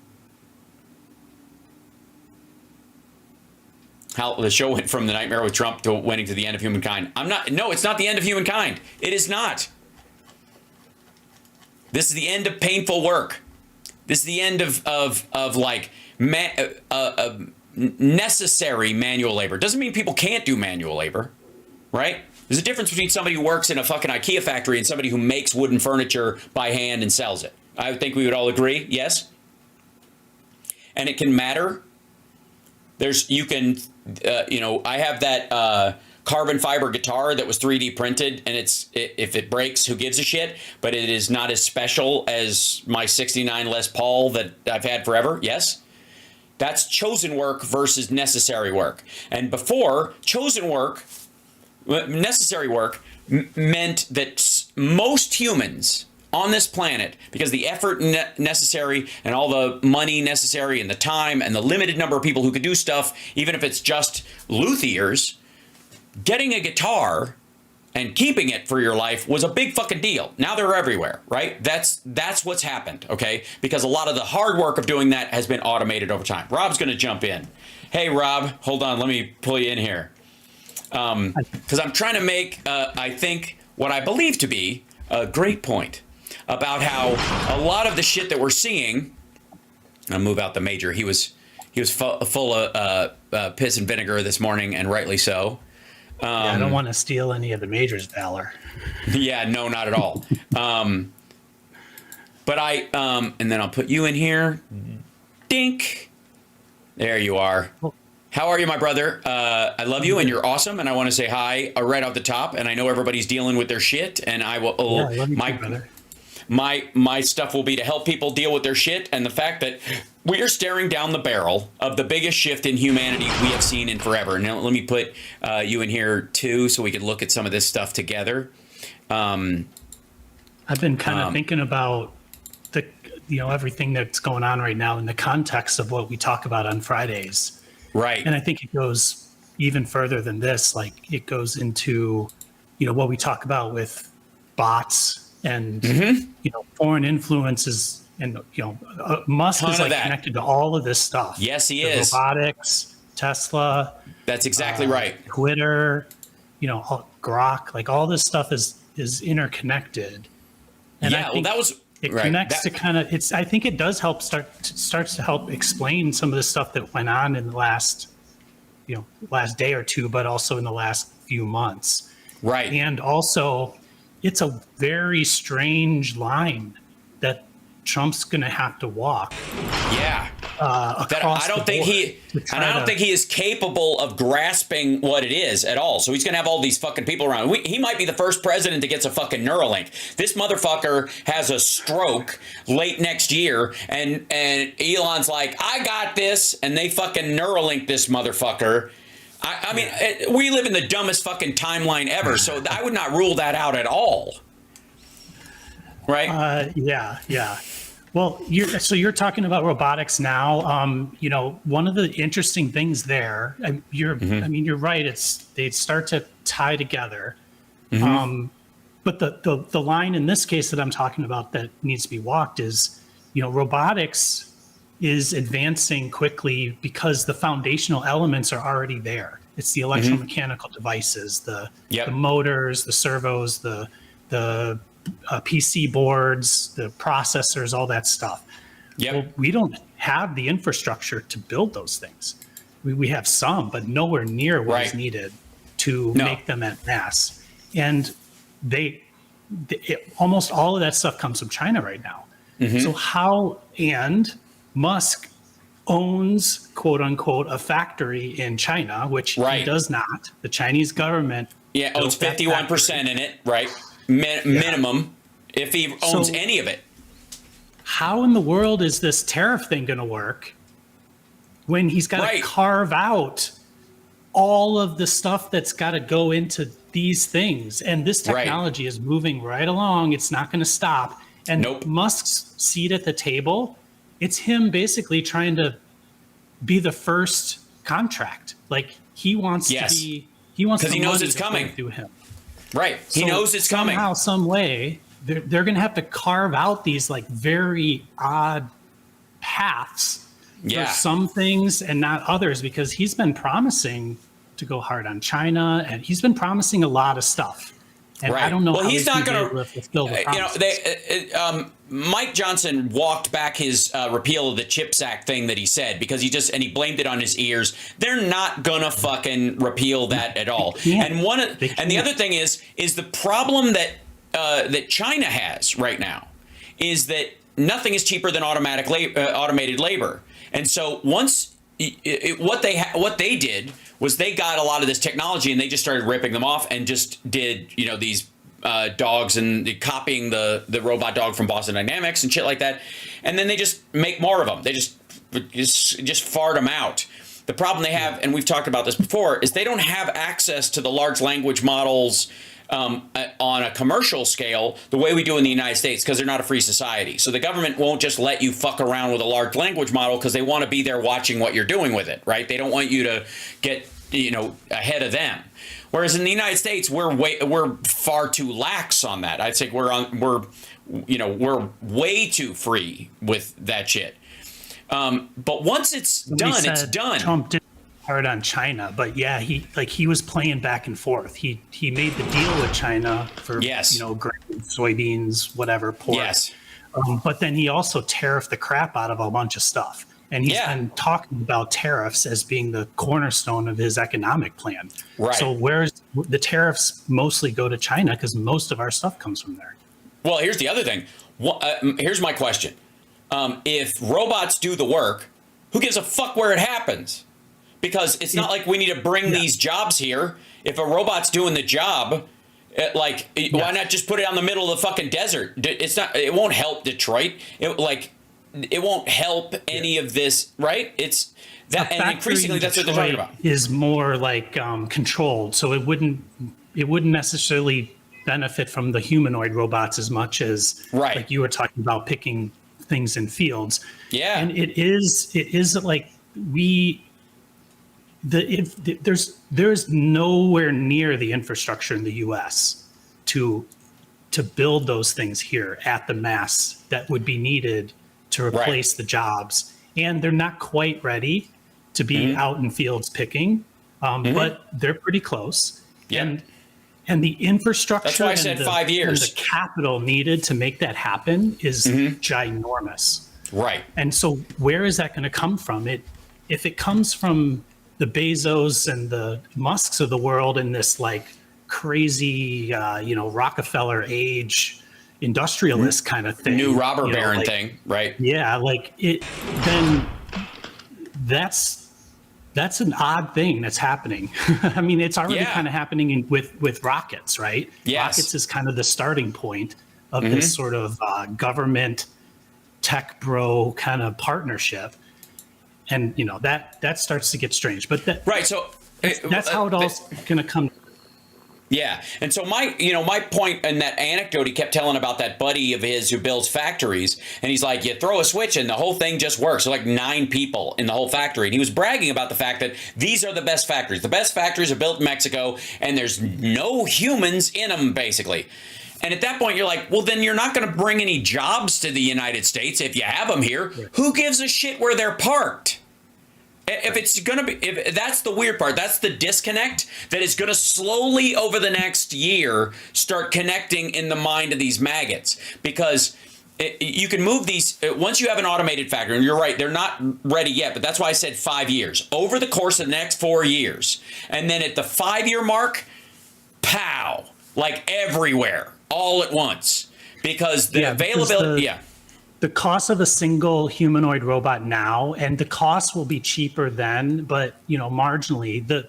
How the show went from the nightmare with Trump to winning to the end of humankind. No, it's not the end of humankind. It is not. This is the end of painful work. This is the end of like necessary manual labor. Doesn't mean people can't do manual labor, right? There's a difference between somebody who works in a fucking IKEA factory and somebody who makes wooden furniture by hand and sells it. I think we would all agree, yes? And it can matter. I have that carbon fiber guitar that was 3D printed, and if it breaks, who gives a shit? But it is not as special as my 69 Les Paul that I've had forever, yes? That's chosen work versus necessary work. And before, chosen work, necessary work, meant that most humans on this planet, because the effort necessary and all the money necessary and the time and the limited number of people who could do stuff, even if it's just luthiers, getting a guitar and keeping it for your life was a big fucking deal. Now they're everywhere, right? That's what's happened, okay? Because a lot of the hard work of doing that has been automated over time. Rob's going to jump in. Hey, Rob, hold on. Let me pull you in here. Because I'm trying to make, I think, what I believe to be a great point about how a lot of the shit that we're seeing, I'll move out the major. He was full of piss and vinegar this morning, and rightly so. Yeah, I don't want to steal any of the major's valor. Yeah, no, not at all. But and then I'll put you in here. Dink. There you are. How are you, my brother? I love you, and you're awesome, and I want to say hi right off the top. And I know everybody's dealing with their shit, and I will. Yeah, I love you too, brother. My stuff will be to help people deal with their shit, and the fact that we are staring down the barrel of the biggest shift in humanity we have seen in forever. Now, let me put you in here too, so we can look at some of this stuff together. I've been kind of thinking about everything that's going on right now in the context of what we talk about on Fridays. Right. And I think it goes even further than this. Like it goes into, what we talk about with bots and, foreign influences. And, Musk is like connected to all of this stuff. Yes, he is. Robotics, Tesla. That's exactly right. Twitter, Grok, like all this stuff is interconnected. And yeah, I think that was it connects to kind of I think it does help starts to help explain some of the stuff that went on in the last day or two, but also in the last few months. Right. And also it's a very strange line that Trump's going to have to walk. Yeah. I don't think he is capable of grasping what it is at all. So he's going to have all these fucking people around. He might be the first president that gets a fucking Neuralink. This motherfucker has a stroke late next year, and Elon's like, I got this, and they fucking Neuralink this motherfucker. I mean, we live in the dumbest fucking timeline ever, so I would not rule that out at all. Right? Yeah. Well, you're talking about robotics now. One of the interesting things there, you're right. They start to tie together. But the line in this case that I'm talking about that needs to be walked is, robotics is advancing quickly because the foundational elements are already there. It's the electromechanical devices, the motors, the servos, the PC boards, the processors, all that stuff. Yep. Well, we don't have the infrastructure to build those things. We have some, but nowhere near what is needed to make them at mass. And almost all of that stuff comes from China right now. So and Musk owns, quote unquote, a factory in China, which he does not. The Chinese government owns 51% in it, right? Minimum, if he owns any of it. How in the world is this tariff thing going to work when he's got to carve out all of the stuff that's got to go into these things? And this technology is moving right along. It's not going to stop. And Musk's seat at the table, it's him basically trying to be the first contract. Like he wants to be, he wants because he knows money it's to flow coming through him. Right. He So knows it's coming. Somehow, some way, they're going to have to carve out these like very odd paths for some things and not others, because he's been promising to go hard on China, and he's been promising a lot of stuff. And I don't know well, how he's not going to fulfill the promises. Mike Johnson walked back his repeal of the CHIPS Act thing that he said because he blamed it on his ears. They're not gonna fucking repeal that at all. And the other thing is the problem that that China has right now is that nothing is cheaper than automated labor. And so once what they did was they got a lot of this technology and they just started ripping them off and just did these dogs and copying the robot dog from Boston Dynamics and shit like that, and then they just make more of them. They just fart them out. The problem they have, and we've talked about this before, is they don't have access to the large language models on a commercial scale the way we do in the United States, because they're not a free society. So the government won't just let you fuck around with a large language model because they want to be there watching what you're doing with it, right? They don't want you to get ahead of them. Whereas in the United States, we're far too lax on that. I'd say we're way too free with that shit. But once it's done, it's done. Trump did hard on China, but yeah, he was playing back and forth. He made the deal with China for grain, soybeans, whatever, pork. Yes. But then he also tariffed the crap out of a bunch of stuff. And he's been talking about tariffs as being the cornerstone of his economic plan. Right. So where's the tariffs mostly go to China because most of our stuff comes from there. Well, here's the other thing. Here's my question. If robots do the work, who gives a fuck where it happens? Because it's not like we need to bring these jobs here. If a robot's doing the job, why not just put it out in the middle of the fucking desert? It won't help Detroit. It won't help any of this, right? It's that, and increasingly that's what they're talking about. Is more like controlled, so it wouldn't necessarily benefit from the humanoid robots as much as like you were talking about picking things in fields. Yeah, and it is like there's nowhere near the infrastructure in the U.S. to build those things here at the mass that would be needed to replace the jobs, and they're not quite ready to be out in fields picking, but they're pretty close. And the infrastructure, that's why I said 5 years, and the capital needed to make that happen is ginormous. Right. And so where is that going to come from? If it comes from the Bezos and the Musks of the world in this like crazy, Rockefeller age industrialist kind of thing, new robber baron thing, right? Yeah, then that's an odd thing that's happening. I mean, it's already kind of happening with rockets, right? Yes. Rockets is kind of the starting point of this sort of government tech bro kind of partnership, and that starts to get strange. But so that's how it all's going to come. Yeah. And so my point in that anecdote he kept telling about that buddy of his who builds factories, and he's like, you throw a switch and the whole thing just works. So like 9 people in the whole factory. And he was bragging about the fact that these are the best factories. The best factories are built in Mexico, and there's no humans in them, basically. And at that point, you're like, well, then you're not going to bring any jobs to the United States if you have them here. Right. Who gives a shit where they're parked? If it's going to be, if that's the weird part, that's the disconnect that is going to slowly over the next year start connecting in the mind of these maggots, because you can move these once you have an automated factory. And you're right, they're not ready yet, but that's why I said 5 years over the course of the next 4 years. And then at the 5-year mark, pow, like everywhere all at once, because the availability. The cost of a single humanoid robot now, and the cost will be cheaper then, but marginally. The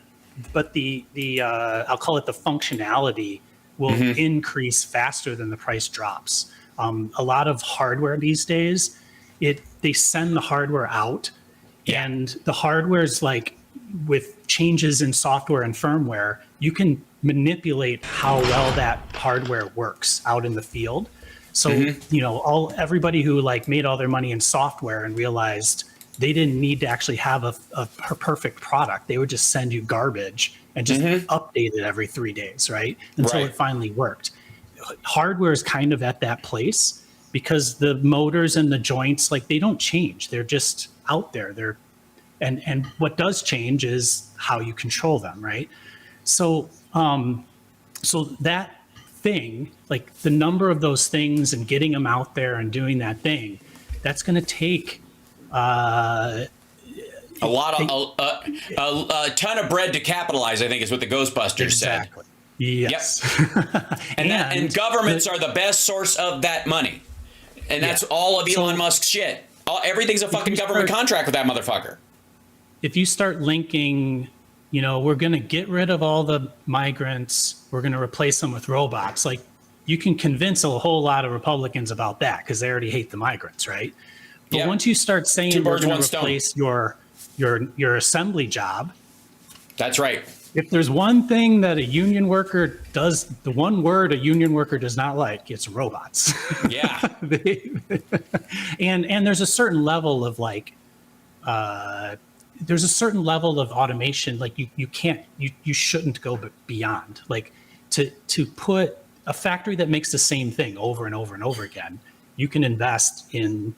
I'll call it the functionality will increase faster than the price drops. A lot of hardware these days, they send the hardware out, and the hardware is like with changes in software and firmware, you can manipulate how well that hardware works out in the field. So, everybody who like made all their money in software and realized they didn't need to actually have a perfect product. They would just send you garbage and just update it every 3 days, right? Until it finally worked. Hardware is kind of at that place because the motors and the joints, like, they don't change. They're just out there. And what does change is how you control them, right? So so that thing, like the number of those things and getting them out there and doing that thing, that's going to take a ton of bread to capitalize, I think, is what the Ghostbusters said. Yes. Yep. and governments are the best source of that money. And that's all of Elon Musk's shit. Everything's a fucking government contract with that motherfucker. If you start linking, we're going to get rid of all the migrants, we're going to replace them with robots, like, you can convince a whole lot of Republicans about that because they already hate the migrants, right? But once you start saying we're going to replace your assembly job. That's right. If there's one thing that a union worker does, the one word a union worker does not like, it's robots. Yeah. And there's a certain level of there's a certain level of automation, like you shouldn't go beyond, like to put a factory that makes the same thing over and over and over again. You can invest in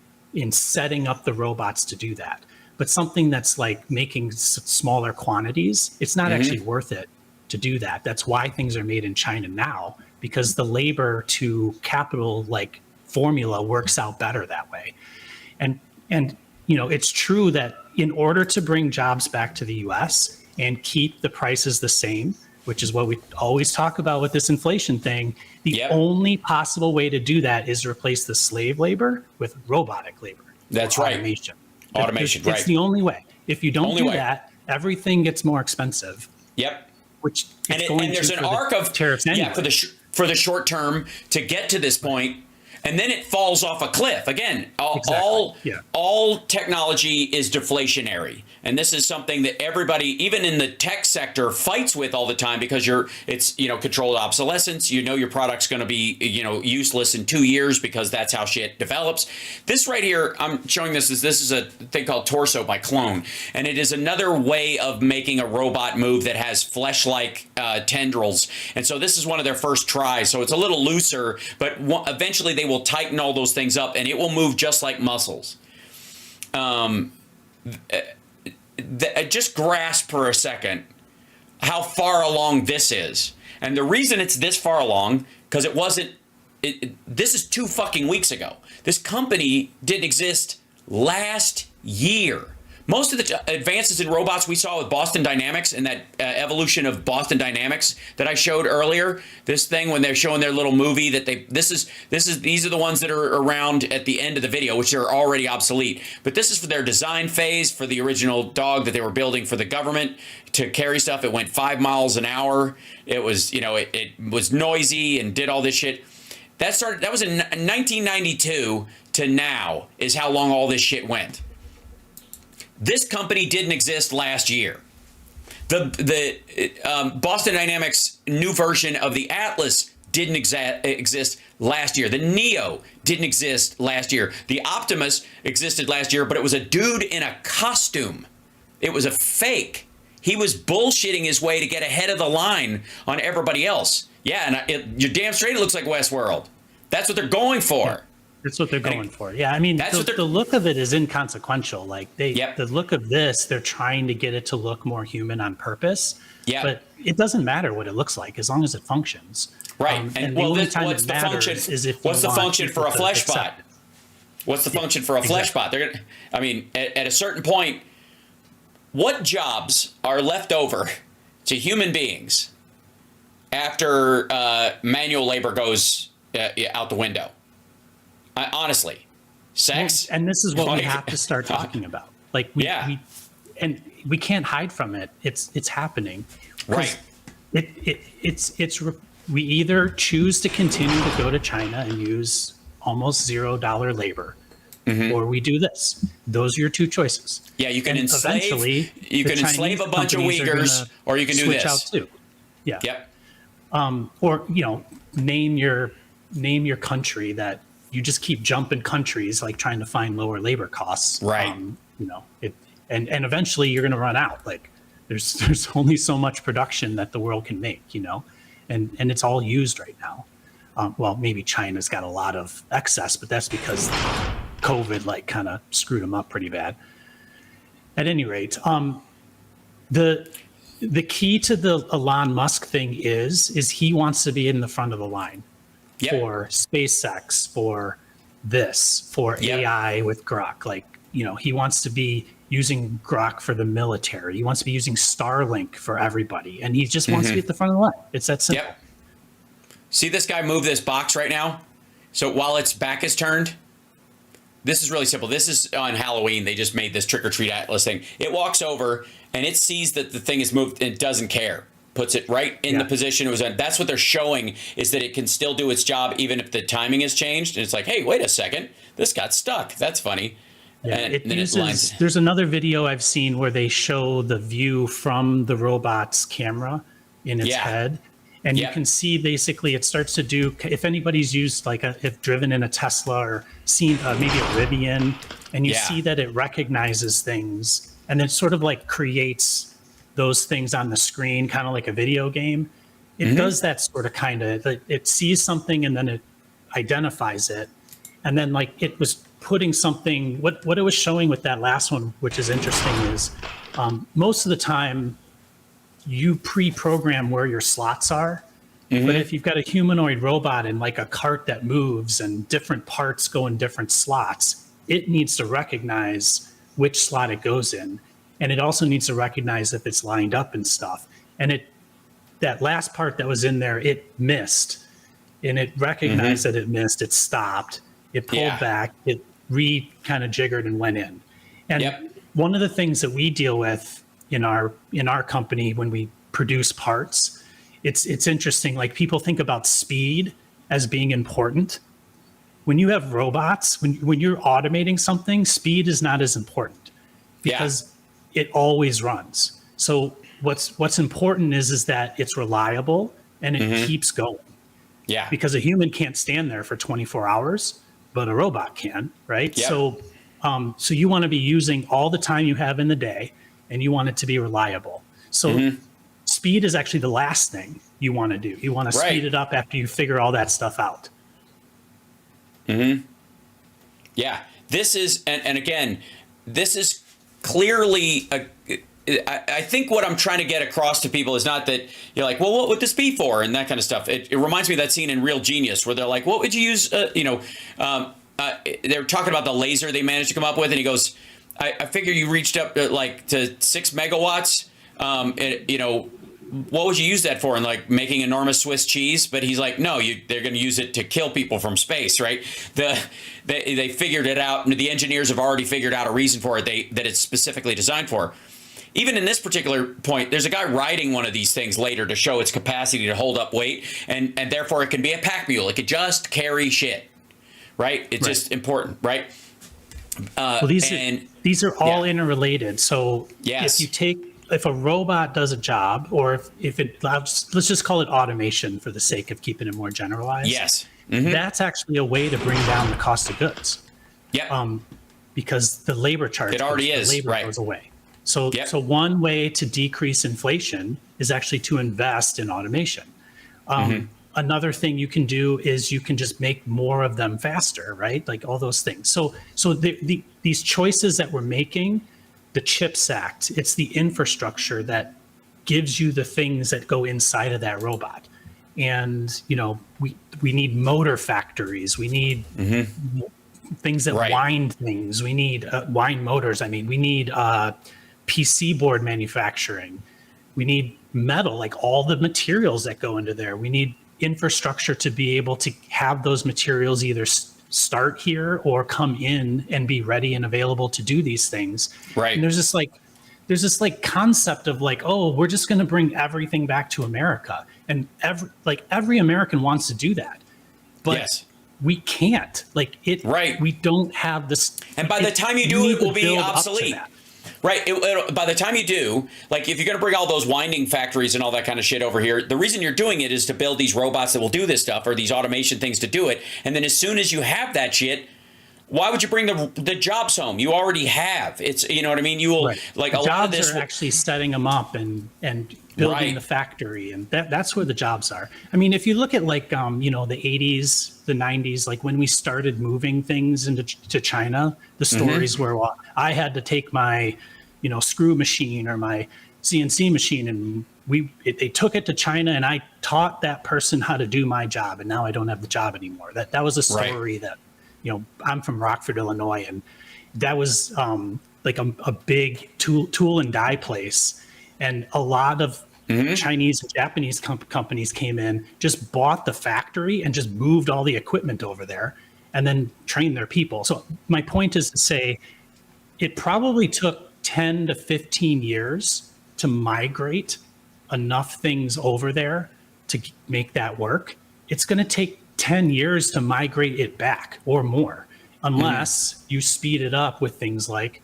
setting up the robots to do that. But something that's like making smaller quantities, it's not actually worth it to do that. That's why things are made in China now, because the labor to capital like formula works out better that way. And it's true that in order to bring jobs back to the US and keep the prices the same, which is what we always talk about with this inflation thing, the only possible way to do that is to replace the slave labor with robotic labor. That's right. Automation. It's the only way. If you don't do that, everything gets more expensive. Yep. Which and there's an arc of tariffs anyway. For the short term to get to this point, and then it falls off a cliff again. All technology is deflationary, and this is something that everybody, even in the tech sector, fights with all the time because it's controlled obsolescence. Your product's going to be useless in 2 years because that's how shit develops. This right here, I'm showing this is a thing called Torso by Clone, and it is another way of making a robot move that has flesh-like tendrils. And so this is one of their first tries. So it's a little looser, but eventually they will tighten all those things up and it will move just like muscles. Just grasp for a second how far along this is. And the reason it's this far along, because this is 2 fucking weeks ago. This company didn't exist last year. Most of the advances in robots we saw with Boston Dynamics and that evolution of Boston Dynamics that I showed earlier, this thing when they're showing their little movie that these are the ones that are around at the end of the video, which are already obsolete. But this is for their design phase for the original dog that they were building for the government to carry stuff. It went 5 miles an hour. It was, it was noisy and did all this shit. That was in 1992 to now is how long all this shit went. This company didn't exist last year. The Boston Dynamics new version of the Atlas didn't exist last year. The Neo didn't exist last year. The Optimus existed last year, but it was a dude in a costume. It was a fake. He was bullshitting his way to get ahead of the line on everybody else. Yeah, and you're damn straight it looks like Westworld. That's what they're going for. Yeah. That's what they're going for. Yeah, I mean, the look of it is inconsequential. Like the look of this, they're trying to get it to look more human on purpose. Yeah. But it doesn't matter what it looks like as long as it functions. Right. And the only time it matters is if what's the function for a flesh bot? What's the function for a flesh bot? They're gonna. I mean, at a certain point, what jobs are left over to human beings after manual labor goes out the window? Honestly, sex. And this is what we have to start talking about. Like we can't hide from it. It's happening. Right. We either choose to continue to go to China and use almost $0 labor, or we do this. Those are your 2 choices. Yeah, you can enslave a bunch of Uyghurs, or you can do this. Switch out too. Yeah. Yep. Or name your country that you just keep jumping countries, like trying to find lower labor costs. Right. you know, and eventually you're going to run out. Like there's only so much production that the world can make, you know, and it's all used right now. Well, maybe China's got a lot of excess, but that's because COVID like kind of screwed them up pretty bad. At any rate, the key to the Elon Musk thing is he wants to be in the front of the line for SpaceX, for this, for AI with Grok. Like, you know, he wants to be using Grok for the military. He wants to be using Starlink for everybody. And he just wants to be at the front of the line. It's that simple. Yep. See this guy move this box right now? So while its back is turned, this is really simple. This is on Halloween. They just made this trick or treat atlas thing. It walks over and it sees that the thing is moved and it doesn't care. Puts it right in the position it was in. That's what they're showing, is that it can still do its job even if the timing has changed. And it's like, hey, wait a second, this got stuck. That's funny. Yeah, and it then uses, there's another video I've seen where they show the view from the robot's camera in its head. And you can see basically it starts to do, if anybody's used like if driven in a Tesla or seen maybe a Rivian, and you see that it recognizes things and it sort of like creates those things on the screen, kind of like a video game. It does that sort of kind of, it sees something and then it identifies it. And then like it was putting something, what it was showing with that last one, which is interesting, is most of the time, you pre-program where your slots are. But if you've got a humanoid robot and like a cart that moves and different parts go in different slots, it needs to recognize which slot it goes in. And it also needs to recognize if it's lined up and stuff. And that last part that was in there, it missed. And it recognized that it missed, it stopped, it pulled back, it kind of jiggered and went in. And one of the things that we deal with in our company when we produce parts, it's interesting. Like people think about speed as being important. When you have robots, when you're automating something, speed is not as important because it always runs. So what's important is that it's reliable and it keeps going. Yeah. Because a human can't stand there for 24 hours, but a robot can, right? Yep. So you want to be using all the time you have in the day, and you want it to be reliable. So speed is actually the last thing you want to do. You want to speed it up after you figure all that stuff out. Yeah, this is, and again, this is clearly, I think what I'm trying to get across to people is not that you're like, well, what would this be for? And that kind of stuff. It reminds me of that scene in Real Genius where they're like, what would you use? They're talking about the laser they managed to come up with. And he goes, I figure you reached up to 6 megawatts. What would you use that for? And like making enormous Swiss cheese? But he's like, no, they're going to use it to kill people from space, right? They figured it out, and the engineers have already figured out a reason for it that it's specifically designed for. Even in this particular point, there's a guy riding one of these things later to show its capacity to hold up weight, and therefore it can be a pack mule. It could just carry shit, right? It's just important, right? Well, these are all interrelated. So if a robot does a job, or let's just call it automation for the sake of keeping it more generalized. Yes. That's actually a way to bring down the cost of goods. Yeah. Because the labor charge, goes away. So one way to decrease inflation is actually to invest in automation. Another thing you can do is you can just make more of them faster, right? Like all those things. So these choices that we're making, the CHIPS Act, it's the infrastructure that gives you the things that go inside of that robot. And, we need motor factories. We need things that wind things. We need wind motors. We need PC board manufacturing. We need metal, like all the materials that go into there. We need infrastructure to be able to have those materials either start here or come in and be ready and available to do these things. Right. And there's this concept of like, oh, we're just going to bring everything back to America. And every American wants to do that. But we can't. We don't have this. And by the time you do, it will be obsolete. Right. By the time you do, like if you're going to bring all those winding factories and all that kind of shit over here, the reason you're doing it is to build these robots that will do this stuff or these automation things to do it. And then as soon as you have that shit, why would you bring the jobs home? You already have. It's, you know what I mean? You will Right. like The a lot of jobs this. are actually setting them up and building Right. the factory, and that's where the jobs are. I mean, if you look at like you know, the 80s, the 90s, like when we started moving things into to China, the stories were, well, I had to take my, you know, screw machine or my CNC machine, and they took it to China, and I taught that person how to do my job, and now I don't have the job anymore. That was a story that, you know, I'm from Rockford, Illinois, and that was like a big tool and die place, and a lot of Chinese and Japanese companies came in, just bought the factory and just moved all the equipment over there, and then trained their people. So my point is to say, it probably took 10 to 15 years to migrate enough things over there to make that work. It's going to take 10 years to migrate it back or more, unless you speed it up with things like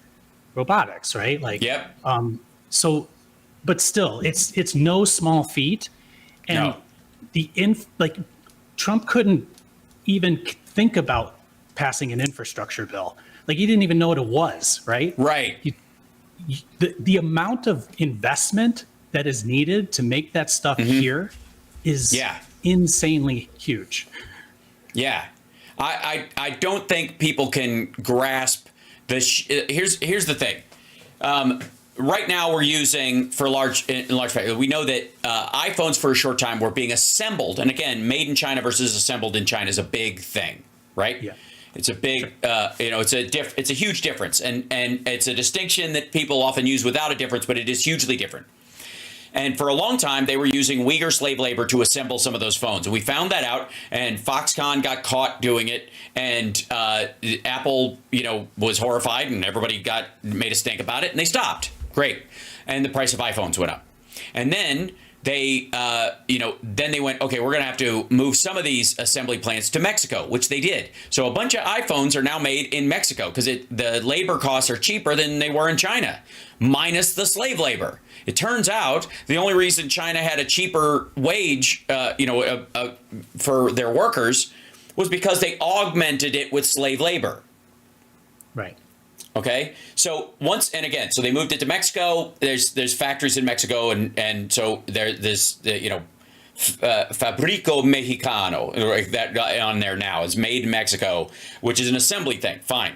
robotics, right? Like, Yep. So, but still, it's no small feat, and No. like Trump couldn't even think about passing an infrastructure bill. Like, he didn't even know what it was, right? Right. The amount of investment that is needed to make that stuff here is insanely huge. Yeah. I don't think people can grasp this. Here's the thing. Right now we're using for large we know that iPhones for a short time were being assembled, and again, made in China versus assembled in China is a big thing, right? Yeah. It's a big, you know, it's a huge difference, and it's a distinction that people often use without a difference, but it is hugely different. And for a long time, they were using Uyghur slave labor to assemble some of those phones. And we found that out, and Foxconn got caught doing it, and Apple, you know, was horrified, and everybody made a stink about it, and they stopped. Great. And the price of iPhones went up. And then they, then they went, okay, we're going to have to move some of these assembly plants to Mexico, which they did. So a bunch of iPhones are now made in Mexico because the labor costs are cheaper than they were in China, minus the slave labor. It turns out the only reason China had a cheaper wage, for their workers was because they augmented it with slave labor. Right. Okay, so so they moved it to Mexico. There's factories in Mexico, and so there's Fabrico Mexicano, that on there now is made in Mexico, which is an assembly thing. Fine,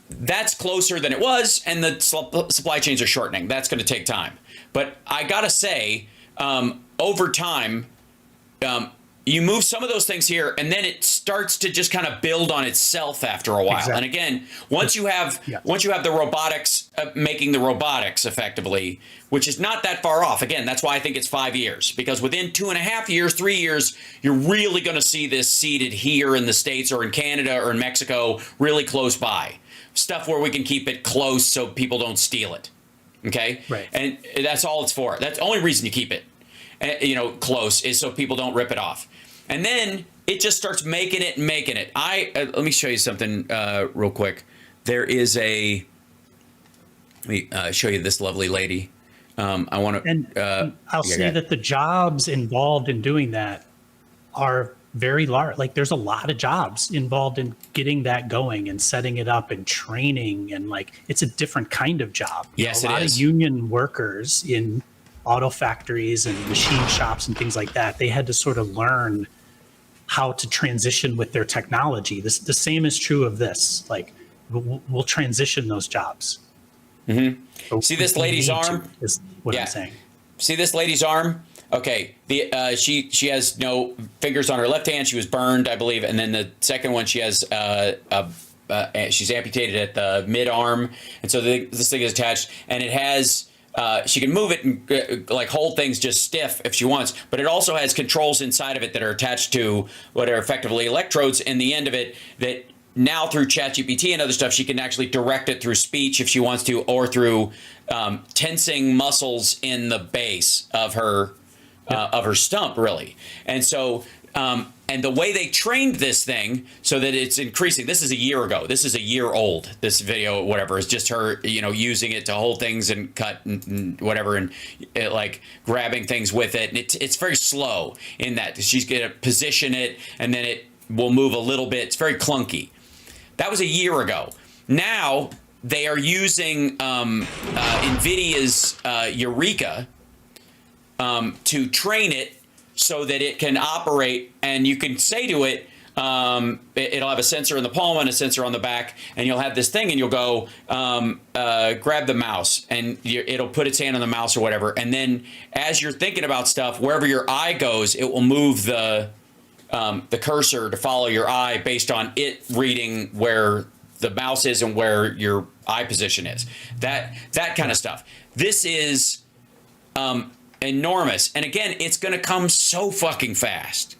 that's closer than it was, and the supply chains are shortening. That's going to take time, but I gotta say, over time, you move some of those things here, and then it starts to just kind of build on itself after a while. Exactly. And again, once you have the robotics making the robotics effectively, which is not that far off. Again, that's why I think it's 5 years, because within 2.5 years, 3 years, you're really going to see this seeded here in the States or in Canada or in Mexico, really close by. Stuff where we can keep it close so people don't steal it. Okay? Right. And that's all it's for. That's the only reason you keep it, close, is so people don't rip it off. And then it just starts making it. Let me show you something real quick. There is let me show you this lovely lady. I want to. And I'll say that the jobs involved in doing that are very large. Like, there's a lot of jobs involved in getting that going and setting it up and training, and like, it's a different kind of job. Yes, a lot of union workers in auto factories and machine shops and things like that, they had to sort of learn how to transition with their technology. The same is true of this. Like, we'll transition those jobs. Mm-hmm. So see this lady's arm? Is what I'm saying. See this lady's arm? Okay. She has no fingers on her left hand. She was burned, I believe. And then the second one, she has she's amputated at the mid arm, and so this thing is attached, and it has. She can move it and like hold things just stiff if she wants, but it also has controls inside of it that are attached to what are effectively electrodes in the end of it, that now through ChatGPT and other stuff, she can actually direct it through speech if she wants to, or through tensing muscles in the base of her stump, really. And so and the way they trained this thing so that it's increasing, this is a year ago. This is a year old. This video, whatever, is just her, using it to hold things and cut and whatever, and like grabbing things with it. And it's very slow in that she's going to position it, and then it will move a little bit. It's very clunky. That was a year ago. Now they are using NVIDIA's Eureka to train it so that it can operate, and you can say to it, it'll have a sensor in the palm and a sensor on the back, and you'll have this thing, and you'll go grab the mouse, and it'll put its hand on the mouse or whatever, and then as you're thinking about stuff, wherever your eye goes, it will move the cursor to follow your eye based on it reading where the mouse is and where your eye position is. That kind of stuff. This is enormous, and again, it's going to come so fucking fast.